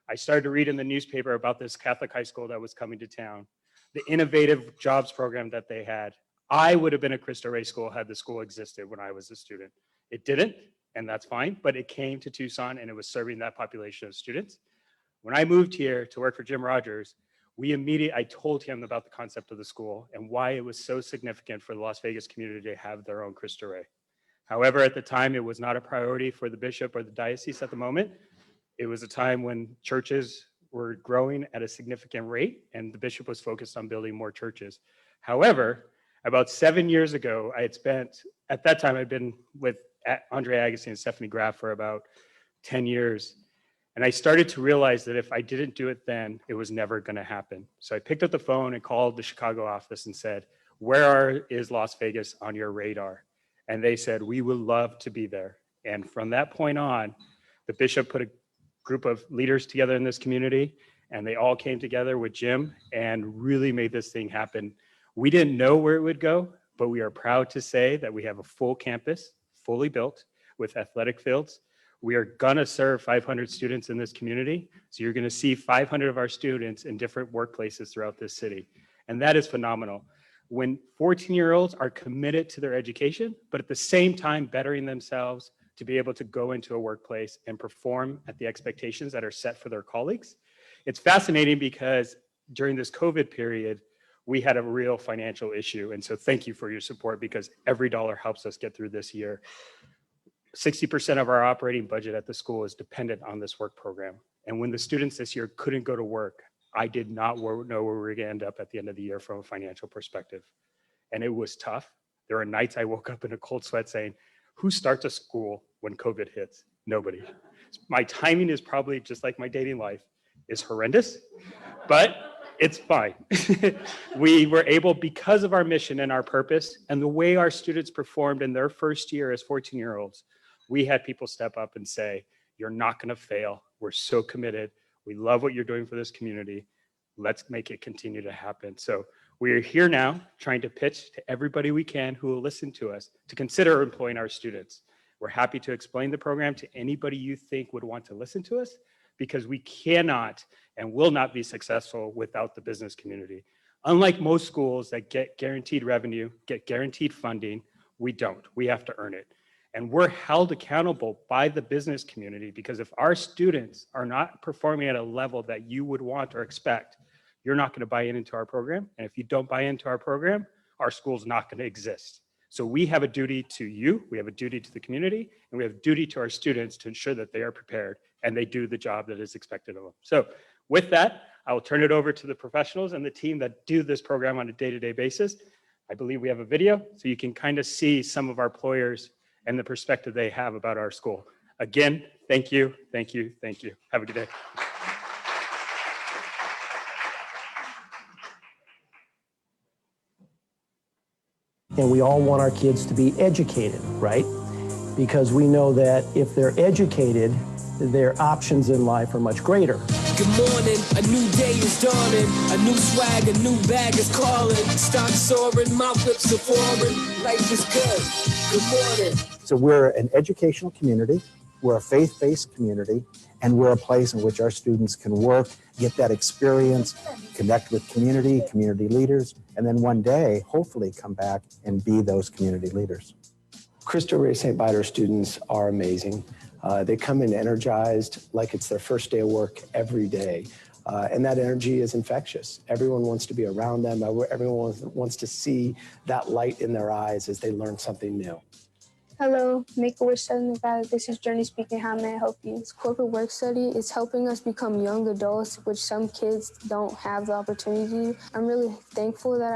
I started to read in the newspaper about this Catholic high school that was coming to town, the innovative jobs program that they had. I would have been at Cristo Rey School had the school existed when I was a student. It didn't, and that's fine, but it came to Tucson and it was serving that population of students. When I moved here to work for Jim Rogers, I told him about the concept of the school and why it was so significant for the Las Vegas community to have their own Cristo Rey. However, at the time, it was not a priority for the bishop or the diocese at the moment. It was a time when churches were growing at a significant rate and the bishop was focused on building more churches. However, about 7 years ago, at that time, I'd been with Andre Agassi and Stephanie Graff for about 10 years. And I started to realize that if I didn't do it then, it was never going to happen. So I picked up the phone and called the Chicago office and said, is Las Vegas on your radar? And they said, we would love to be there. And from that point on, the bishop put a group of leaders together in this community, and they all came together with Jim and really made this thing happen. We didn't know where it would go, but we are proud to say that we have a full campus, fully built with athletic fields. We are gonna serve 500 students in this community. So you're gonna see 500 of our students in different workplaces throughout this city. And that is phenomenal. When 14-year-olds are committed to their education, but at the same time bettering themselves to be able to go into a workplace and perform at the expectations that are set for their colleagues. It's fascinating because during this COVID period, we had a real financial issue. And so thank you for your support because every dollar helps us get through this year. 60% of our operating budget at the school is dependent on this work program. And when the students this year couldn't go to work, I did not know where we were gonna end up at the end of the year from a financial perspective. And it was tough. There were nights I woke up in a cold sweat saying, who starts a school when COVID hits? Nobody. My timing is probably just like my dating life is horrendous, but it's fine. We were able, because of our mission and our purpose and the way our students performed in their first year as 14-year-olds, we had people step up and say, you're not gonna fail. We're so committed. We love what you're doing for this community. Let's make it continue to happen. So We are here now trying to pitch to everybody we can who will listen to us to consider employing our students. We're happy to explain the program to anybody you think would want to listen to us, because we cannot and will not be successful without the business community. Unlike most schools that get guaranteed revenue, get guaranteed funding, we don't. We have to earn it. And we're held accountable by the business community, because if our students are not performing at a level that you would want or expect, you're not going to buy into our program. And if you don't buy into our program, our school's not going to exist. So we have a duty to you, we have a duty to the community, and we have a duty to our students to ensure that they are prepared and they do the job that is expected of them. So with that, I will turn it over to the professionals and the team that do this program on a day-to-day basis. I believe we have a video, so you can kind of see some of our employers and the perspective they have about our school. Again, thank you, thank you, thank you. Have a good day. And we all want our kids to be educated, right? Because we know that if they're educated, their options in life are much greater. Good morning, a new day is dawning, a new swag, a new bag is calling. Stock soaring, mouth lips are forming, life is good. Good morning. So we're an educational community, we're a faith-based community, and we're a place in which our students can work, get that experience, connect with community leaders, and then one day, hopefully come back and be those community leaders. Cristo Rey St. Viator students are amazing. They come in energized like it's their first day of work every day. And that energy is infectious. Everyone wants to be around them. Everyone wants to see that light in their eyes as they learn something new. Hello, Make-A-Wish Southern Nevada. This is Journey speaking. How may I help you? Corporate work study is helping us become young adults, which some kids don't have the opportunity. I'm really thankful that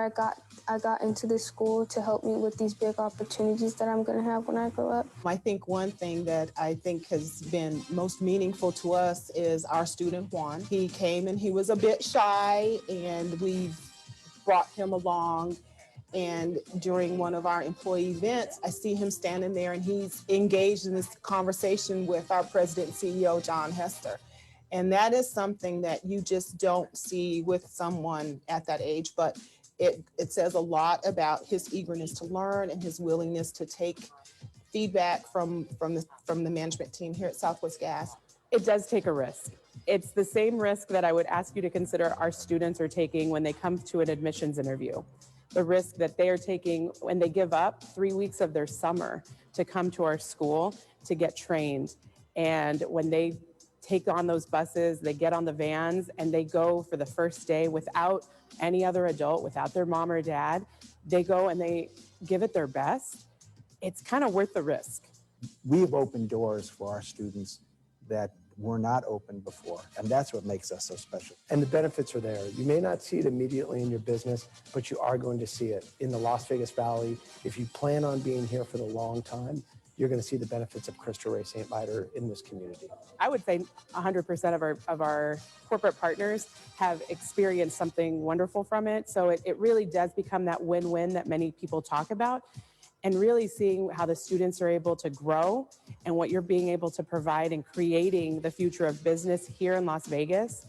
I got into this school to help me with these big opportunities that I'm going to have when I grow up. I think one thing that I think has been most meaningful to us is our student Juan. He came and he was a bit shy, and we've brought him along. And during one of our employee events, I see him standing there and he's engaged in this conversation with our president and CEO, John Hester. And that is something that you just don't see with someone at that age, but it says a lot about his eagerness to learn and his willingness to take feedback from the management team here at Southwest Gas. It does take a risk. It's the same risk that I would ask you to consider our students are taking when they come to an admissions interview. The risk that they are taking when they give up 3 weeks of their summer to come to our school to get trained. And when they take on those buses, they get on the vans and they go for the first day without any other adult, without their mom or dad, they go and they give it their best. It's kind of worth the risk. We've opened doors for our students that were not open before, and that's what makes us so special. And the benefits are there. You may not see it immediately in your business, but you are going to see it in the Las Vegas Valley. If you plan on being here for the long time, you're going to see the benefits of Cristo Rey St. Viator in this community. I would say 100% of our corporate partners have experienced something wonderful from it. So it really does become that win-win that many people talk about. And really seeing how the students are able to grow and what you're being able to provide in creating the future of business here in Las Vegas.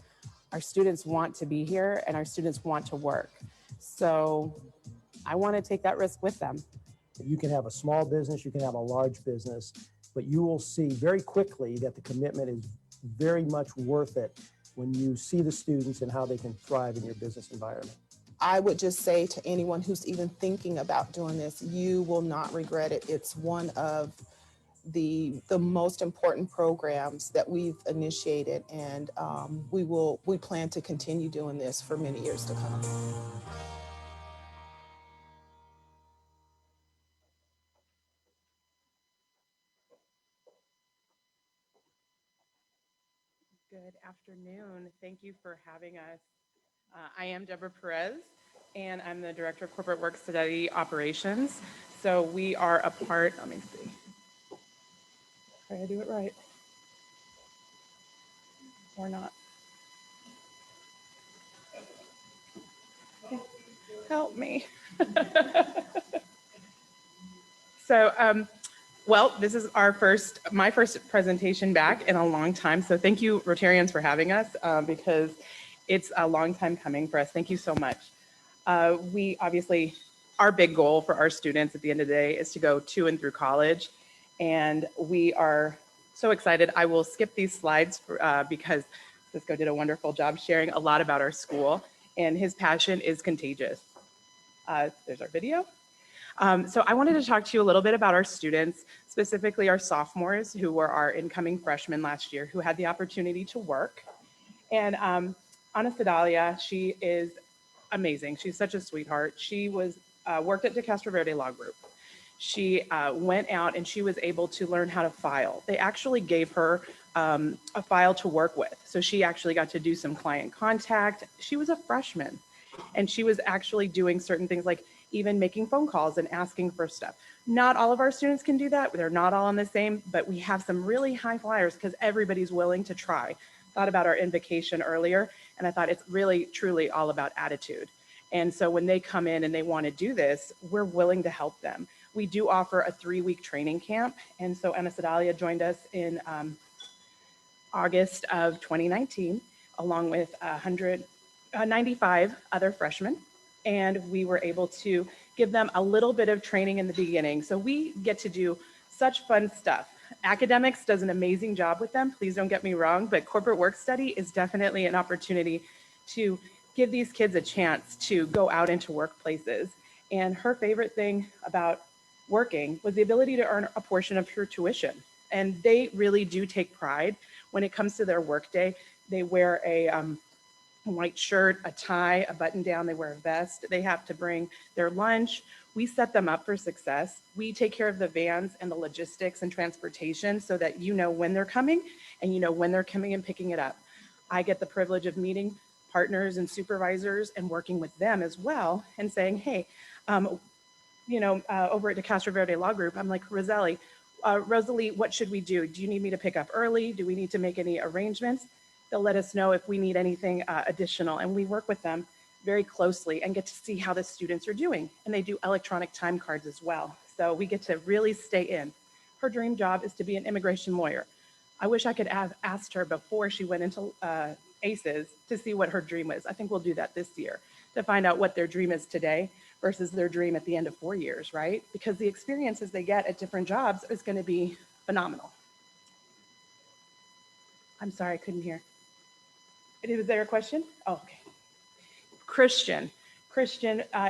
Our students want to be here and our students want to work. So I want to take that risk with them. You can have a small business, you can have a large business, but you will see very quickly that the commitment is very much worth it when you see the students and how they can thrive in your business environment. I would just say to anyone who's even thinking about doing this, you will not regret it. It's one of the most important programs that we've initiated, and we plan to continue doing this for many years to come. Good afternoon. Thank you for having us. I am Deborah Perez, and I'm the Director of Corporate Work Study Operations. So we are a part, let me see. Try to do it right. Or not. Okay. Help me. So, well, this is my first presentation back in a long time. So thank you, Rotarians, for having us because it's a long time coming for us. Thank you so much. We obviously, our big goal for our students at the end of the day is to go to and through college. And we are so excited. I will skip these slides because Cisco did a wonderful job sharing a lot about our school, and his passion is contagious. There's our video. So I wanted to talk to you a little bit about our students, specifically our sophomores who were our incoming freshmen last year who had the opportunity to work. And Ana Sedalia, she is amazing. She's such a sweetheart. She was worked at De Castro Verde Law Group. She went out and she was able to learn how to file. They actually gave her a file to work with. So she actually got to do some client contact. She was a freshman and she was actually doing certain things like even making phone calls and asking for stuff. Not all of our students can do that. They're not all on the same, but we have some really high flyers because everybody's willing to try. Thought about our invocation earlier, and I thought it's really, truly all about attitude. And so when they come in and they want to do this, we're willing to help them. We do offer a 3-week training camp. And so Ana Sedalia joined us in August of 2019, along with 95 other freshmen. And we were able to give them a little bit of training in the beginning. So we get to do such fun stuff. Academics does an amazing job with them, please don't get me wrong, but corporate work study is definitely an opportunity to give these kids a chance to go out into workplaces. And her favorite thing about working was the ability to earn a portion of her tuition. And they really do take pride when it comes to their workday. They wear a white shirt, a tie, a button down, they wear a vest. They have to bring their lunch. We set them up for success. We take care of the vans and the logistics and transportation so that you know when they're coming and you know when they're coming and picking it up. I get the privilege of meeting partners and supervisors and working with them as well and saying, hey, over at De Castro Verde Law Group, I'm like, Rosalie, what should we do? Do you need me to pick up early? Do we need to make any arrangements? They'll let us know if we need anything additional, and we work with them very closely and get to see how the students are doing. And they do electronic time cards as well. So we get to really stay in. Her dream job is to be an immigration lawyer. I wish I could have asked her before she went into ACES to see what her dream was. I think we'll do that this year to find out what their dream is today versus their dream at the end of 4 years, right? Because the experiences they get at different jobs is going to be phenomenal. I'm sorry, I couldn't hear. Was there a question? Oh, okay. Christian,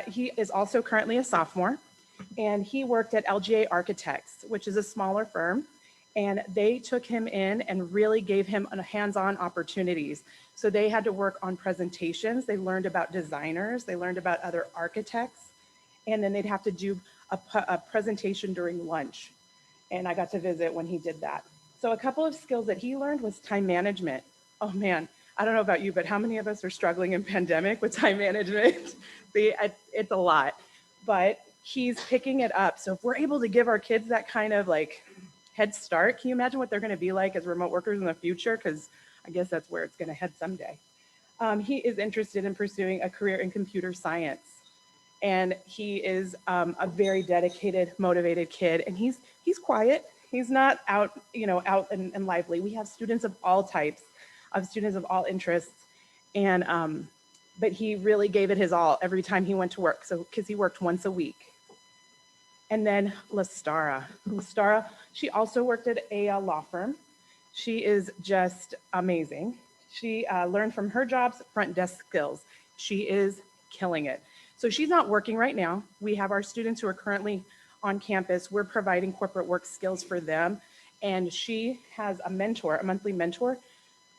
he is also currently a sophomore, and he worked at LGA Architects, which is a smaller firm, and they took him in and really gave him hands-on opportunities. So they had to work on presentations. They learned about designers. They learned about other architects, and then they'd have to do a presentation during lunch. And I got to visit when he did that. So a couple of skills that he learned was time management. Oh man, I don't know about you, but how many of us are struggling in pandemic with time management? See, it's a lot, but he's picking it up. So if we're able to give our kids that kind of like head start, can you imagine what they're going to be like as remote workers in the future? Because I guess that's where it's going to head someday. He is interested in pursuing a career in computer science. And he is a very dedicated, motivated kid. And he's quiet. He's not out, out and lively. We have students of all types, of students of all interests. And, but he really gave it his all every time he went to work. So, because he worked once a week. And then Lastara, she also worked at a law firm. She is just amazing. She learned from her jobs, front desk skills. She is killing it. So she's not working right now. We have our students who are currently on campus. We're providing corporate work skills for them. And she has a mentor, a monthly mentor.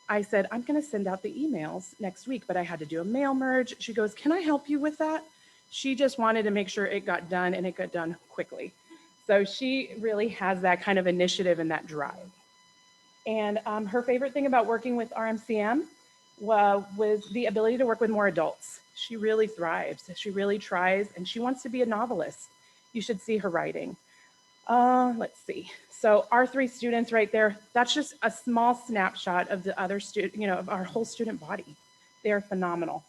I said, I'm going to send out the emails next week, but I had to do a mail merge. She goes, can I help you with that? She just wanted to make sure it got done and it got done quickly. So she really has that kind of initiative and that drive. And her favorite thing about working with RMCM was the ability to work with more adults. She really thrives. She really tries, and she wants to be a novelist. You should see her writing. Let's see. So our 3 students right there, that's just a small snapshot of the other student, of our whole student body. They're phenomenal.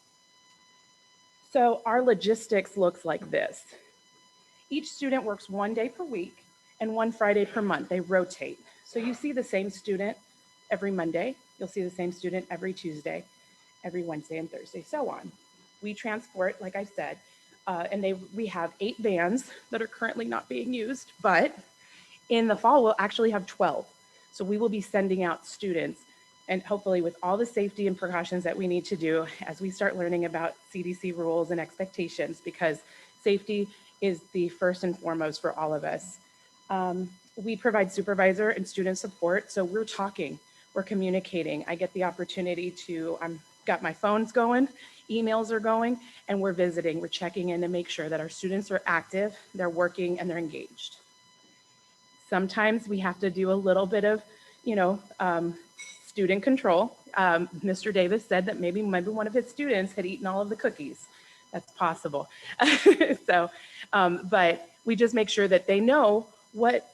So our logistics looks like this. Each student works 1 day per week and 1 Friday per month. They rotate. So you see the same student every Monday. You'll see the same student every Tuesday, every Wednesday and Thursday, so on. We transport, like I said, and we have 8 vans that are currently not being used, but in the fall, we'll actually have 12. So we will be sending out students, and hopefully with all the safety and precautions that we need to do as we start learning about CDC rules and expectations, because safety is the first and foremost for all of us. We provide supervisor and student support. So we're talking, we're communicating. I get the opportunity to, got my phones going, emails are going, and we're visiting, we're checking in to make sure that our students are active, they're working, and they're engaged. Sometimes we have to do a little bit of, student control. Mr. Davis said that maybe one of his students had eaten all of the cookies. That's possible. So, but we just make sure that they know what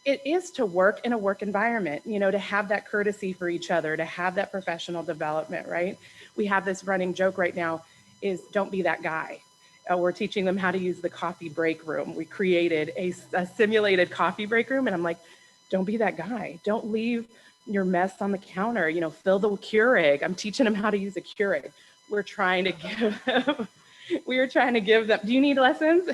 it is to work in a work environment, to have that courtesy for each other, to have that professional development, right? We have this running joke right now is don't be that guy. We're teaching them how to use the coffee break room. We created a simulated coffee break room, and I'm like, don't be that guy. Don't leave your mess on the counter, fill the Keurig. I'm teaching them how to use a Keurig. We're trying to give them, do you need lessons?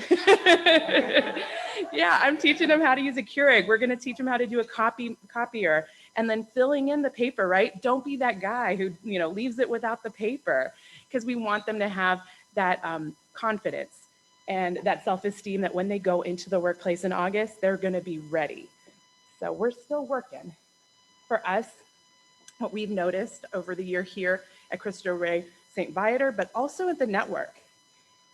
Yeah, I'm teaching them how to use a Keurig. We're gonna teach them how to do a copier, and then filling in the paper, right? Don't be that guy who, leaves it without the paper, because we want them to have that confidence and that self-esteem that when they go into the workplace in August, they're gonna be ready. So we're still working. For us, what we've noticed over the year here at Cristo Rey St. Viator, but also at the network,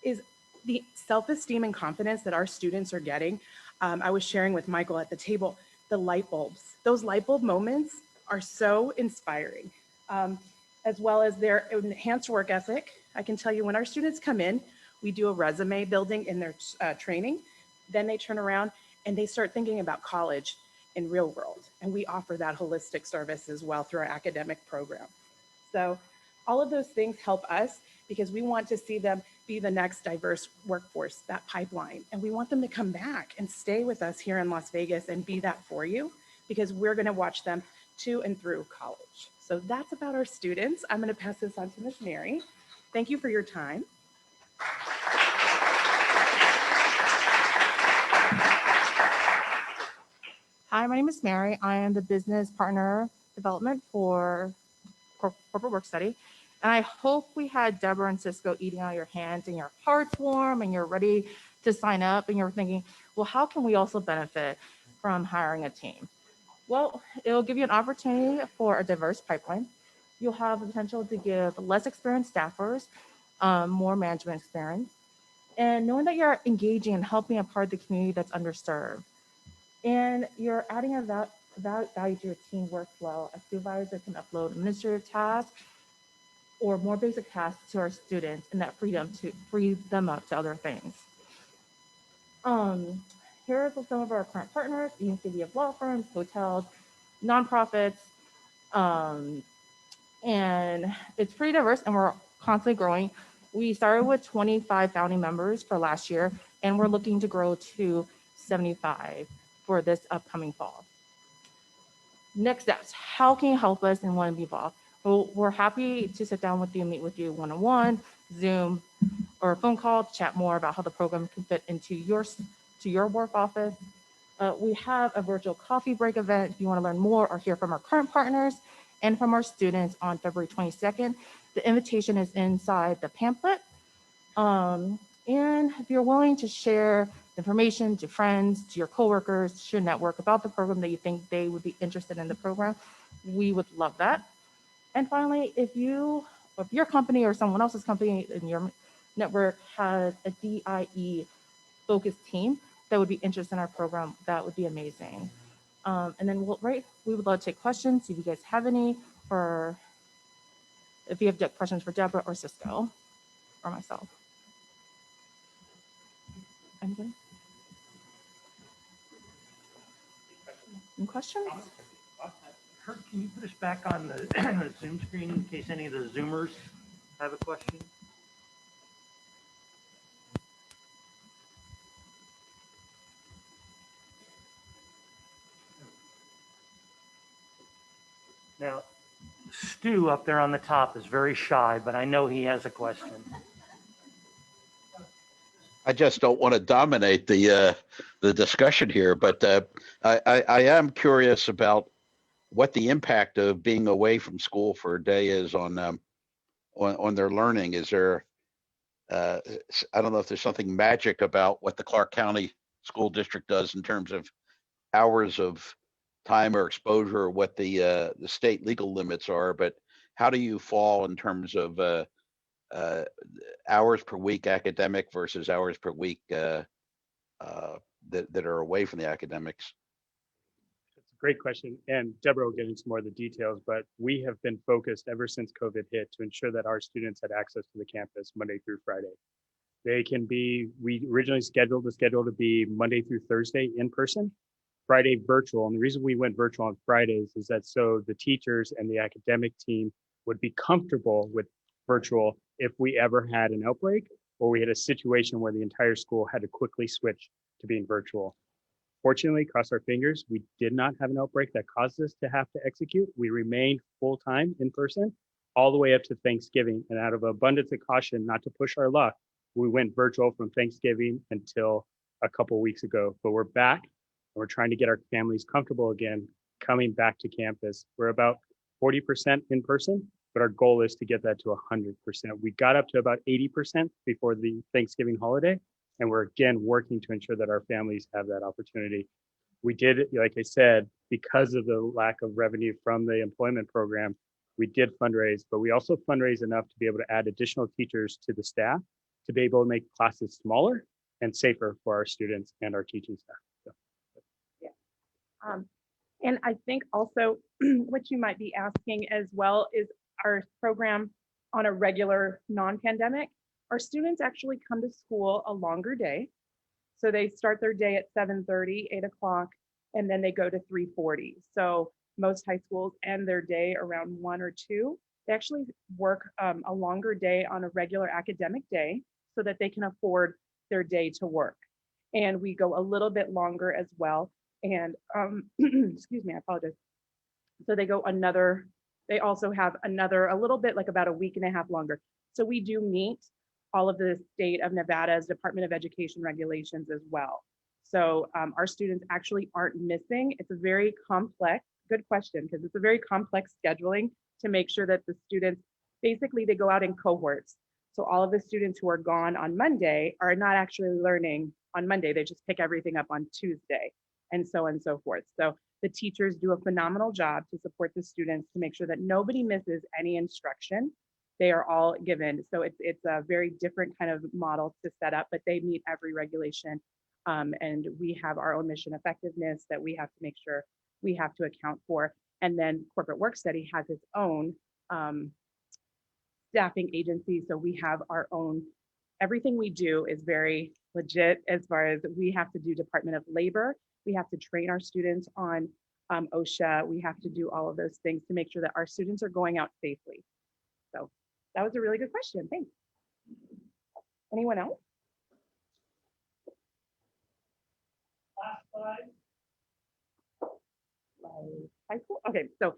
is the self-esteem and confidence that our students are getting. I was sharing with Michael at the table, the light bulbs. Those light bulb moments are so inspiring, as well as their enhanced work ethic. I can tell you when our students come in, we do a resume building in their training. Then they turn around and they start thinking about college in real world. And we offer that holistic service as well through our academic program. So all of those things help us because we want to see them be the next diverse workforce, that pipeline. And we want them to come back and stay with us here in Las Vegas and be that for you, because we're gonna watch them to and through college. So that's about our students. I'm gonna pass this on to Ms. Mary. Thank you for your time. Hi, my name is Mary. I am the business partner development for corporate work study. And I hope we had Deborah and Cisco eating out of your hands and your heart's warm and you're ready to sign up and you're thinking, well, how can we also benefit from hiring a team? Well, it will give you an opportunity for a diverse pipeline. You'll have the potential to give less experienced staffers more management experience. And knowing that you're engaging and helping a part of the community that's underserved. And you're adding a value to your team workflow. A supervisor can upload administrative tasks or more basic tasks to our students, and that freedom to free them up to other things. Here are some of our current partners. You can see we have law firms, hotels, nonprofits, and it's pretty diverse and we're constantly growing. We started with 25 founding members for last year, and we're looking to grow to 75 for this upcoming fall. Next steps, how can you help us and want to be involved? Well, we're happy to sit down with you, meet with you one-on-one, Zoom, or a phone call to chat more about how the program can fit into your work office. We have a virtual coffee break event if you want to learn more or hear from our current partners and from our students on February 22nd. The invitation is inside the pamphlet. And if you're willing to share information to friends, to your coworkers, to your network about the program that you think they would be interested in the program, we would love that. And finally, if your company or someone else's company in your network has a DIE focused team that would be interested in our program, that would be amazing. And then we would love to take questions if you guys have any, or if you have questions for Deborah or Cisco or myself. Anybody? Any questions? Kurt, can you put us back on the Zoom screen in case any of the Zoomers have a question? Now, Stu up there on the top is very shy, but I know he has a question. I just don't want to dominate the discussion here, but I am curious about what the impact of being away from school for a day is on their learning. Is there I don't know if there's something magic about what the Clark County School District does in terms of hours of time or exposure, or what the state legal limits are, but how do you fall in terms of hours per week academic versus hours per week that are away from the academics? It's a great question. And Deborah will get into more of the details, but we have been focused ever since COVID hit to ensure that our students had access to the campus Monday through Friday. We originally scheduled the schedule to be Monday through Thursday in person, Friday virtual. And the reason we went virtual on Fridays is that so the teachers and the academic team would be comfortable with virtual if we ever had an outbreak or we had a situation where the entire school had to quickly switch to being virtual. Fortunately, cross our fingers, we did not have an outbreak that caused us to have to execute. We remained full-time in person all the way up to Thanksgiving. And out of abundance of caution, not to push our luck, we went virtual from Thanksgiving until a couple of weeks ago. But we're back and we're trying to get our families comfortable again, coming back to campus. We're about 40% in person, but our goal is to get that to 100%. We got up to about 80% before the Thanksgiving holiday. And we're again working to ensure that our families have that opportunity. We did, like I said, because of the lack of revenue from the employment program, we did fundraise, but we also fundraise enough to be able to add additional teachers to the staff to be able to make classes smaller and safer for our students and our teaching staff. So. Yeah. And I think also what you might be asking as well is our program on a regular non-pandemic. Our students actually come to school a longer day. So they start their day at 7:30, 8 o'clock, and then they go to 3:40. So most high schools end their day around 1 or 2. They actually work a longer day on a regular academic day so that they can afford their day to work. And we go a little bit longer as well. And excuse me, I apologize. So they also have another, a little bit like about a week and a half longer. So we do meet all of the state of Nevada's Department of Education regulations as well. So our students actually aren't missing. It's a very complex, good question, because it's a very complex scheduling to make sure that the students, basically they go out in cohorts. So all of the students who are gone on Monday are not actually learning on Monday. They just pick everything up on Tuesday and so on and so forth. So the teachers do a phenomenal job to support the students to make sure that nobody misses any instruction. They are all given. So it's a very different kind of model to set up, but they meet every regulation. And we have our own mission effectiveness that we have to make sure we have to account for. And then corporate work study has its own staffing agency. So we have our own, everything we do is very legit as far as we have to do Department of Labor. We have to train our students on OSHA. We have to do all of those things to make sure that our students are going out safely. So that was a really good question. Thanks. Anyone else? High school? Okay, so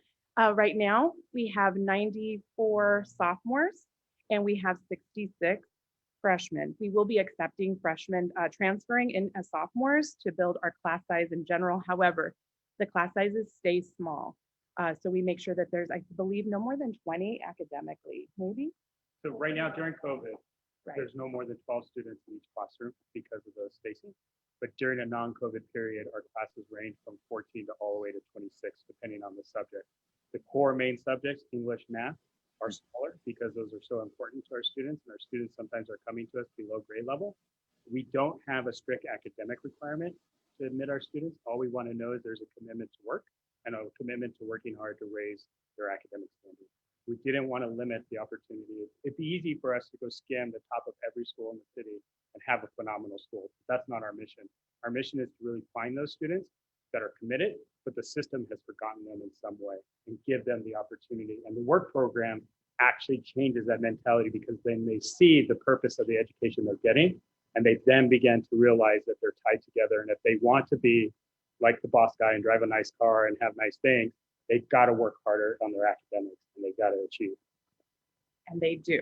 right now we have 94 sophomores and we have 66 freshmen. We will be accepting freshmen transferring in as sophomores to build our class size in general. However, the class sizes stay small. So we make sure that there's, I believe, no more than 20 academically, maybe? So right now during COVID, Right. there's no more than 12 students in each classroom because of the spacing. But during a non-COVID period, our classes range from 14 to all the way to 26, depending on the subject. The core main subjects, English, math, are smaller because those are so important to our students, and our students sometimes are coming to us below grade level. We don't have a strict academic requirement to admit our students. All we want to know is there's a commitment to work and a commitment to working hard to raise their academic standards. We didn't want to limit the opportunity. It'd be easy for us to go scan the top of every school in the city and have a phenomenal school. That's not our mission. Our mission is to really find those students that are committed, but the system has forgotten them in some way and give them the opportunity. And the work program actually changes that mentality because then they see the purpose of the education they're getting, and they then begin to realize that they're tied together. And if they want to be like the boss guy and drive a nice car and have nice things, they've got to work harder on their academics and they've got to achieve. And they do.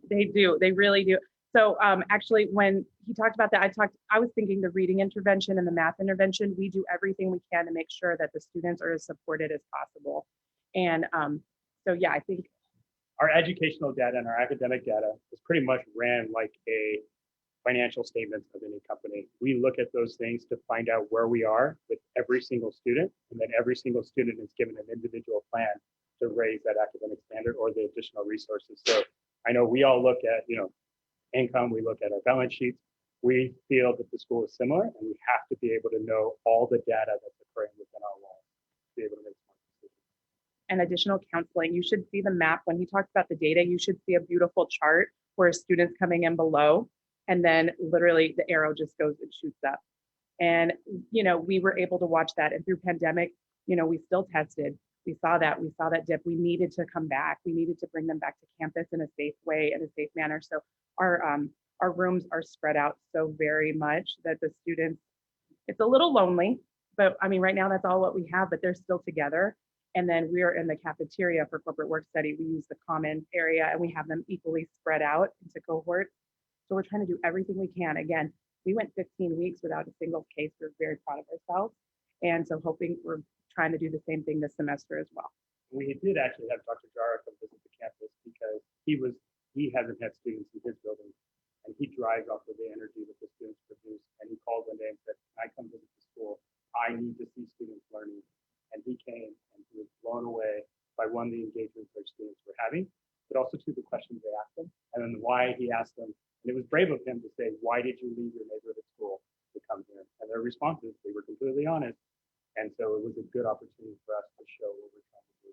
They do. They really do. So actually, when he talked about that. I was thinking the reading intervention and the math intervention. We do everything we can to make sure that the students are as supported as possible. And so, yeah, I think our educational data and our academic data is pretty much ran like a financial statement of any company. We look at those things to find out where we are with every single student, and then every single student is given an individual plan to raise that academic standard or the additional resources. So I know we all look at, income, we look at our balance sheets. We feel that the school is similar, and we have to be able to know all the data that's occurring within our walls to be able to make smart decisions. and additional counseling. You should see the map. When he talks about the data, you should see a beautiful chart where a student's coming in below, and then literally the arrow just goes and shoots up. And, we were able to watch that. And through pandemic, we still tested. We saw that dip. We needed to come back. We needed to bring them back to campus in a safe way, in a safe manner. So our rooms are spread out so very much that the students, it's a little lonely, but I mean, right now that's all what we have, but they're still together. And then we're in the cafeteria for corporate work study. We use the common area and we have them equally spread out into cohorts. So we're trying to do everything we can. Again, we went 15 weeks without a single case. We're very proud of ourselves. And so we're trying to do the same thing this semester as well. We did actually have Dr. Jara come visit the campus because he hasn't had students in his building, and he drives off of the energy that the students produce. And he called one day and said, "Can I come visit the school? I need to see students learning." And he came and he was blown away by one, the engagements our students were having, but also two, the questions they asked him, and then why he asked them. And it was brave of him to say, "Why did you leave your neighborhood school to come here?" And their responses, they were completely honest. And so it was a good opportunity for us to show what we're trying to do.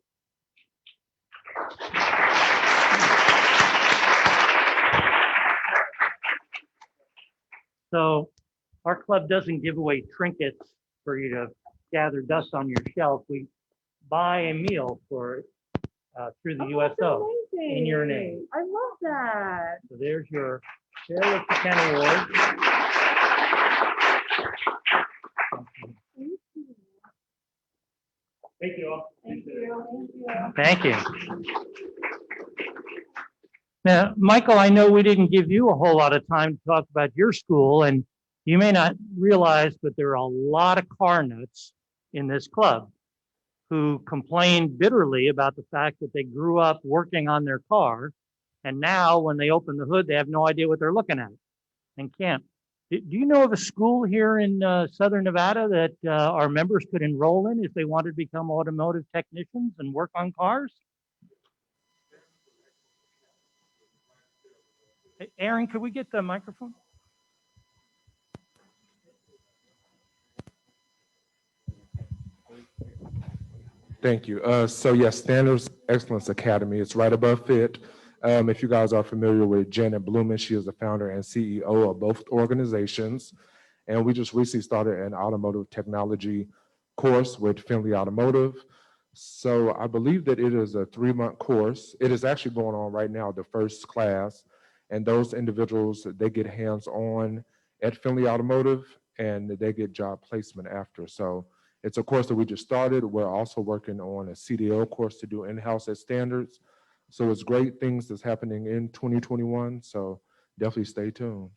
So our club doesn't give away trinkets for you to gather dust on your shelf. We buy a meal for through the USO in your name. I love that. So there's your Fearless Ken Award. Thank you all. Thank you. Thank you. Now, Michael, I know we didn't give you a whole lot of time to talk about your school, and you may not realize, but there are a lot of car nuts in this club who complain bitterly about the fact that they grew up working on their car, and now when they open the hood, they have no idea what they're looking at and can't. Do you know of a school here in Southern Nevada that our members could enroll in if they wanted to become automotive technicians and work on cars? Hey, Aaron, could we get the microphone? Thank you. So yes, Standards Excellence Academy. It's right above FIT. If you guys are familiar with Janet Blumen, she is the founder and CEO of both organizations. And we just recently started an automotive technology course with Finley Automotive. So I believe that it is a 3-month course. It is actually going on right now, the first class. And those individuals, they get hands-on at Finley Automotive and they get job placement after. So it's a course that we just started. We're also working on a CDL course to do in-house at Standards. So it's great things that's happening in 2021. So definitely stay tuned.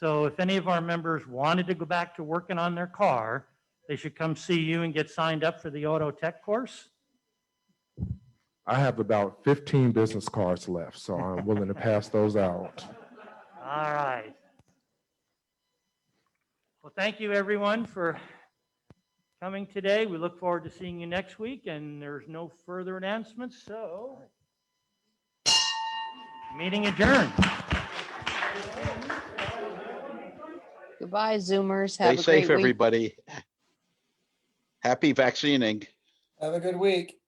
So if any of our members wanted to go back to working on their car, they should come see you and get signed up for the auto tech course. I have about 15 business cards left, so I'm willing to pass those out. All right. Well, thank you everyone for coming today. We look forward to seeing you next week, and there's no further announcements, so meeting adjourned. Goodbye, Zoomers. Stay Have a great safe, week. everybody. Happy vaccinating. Have a good week.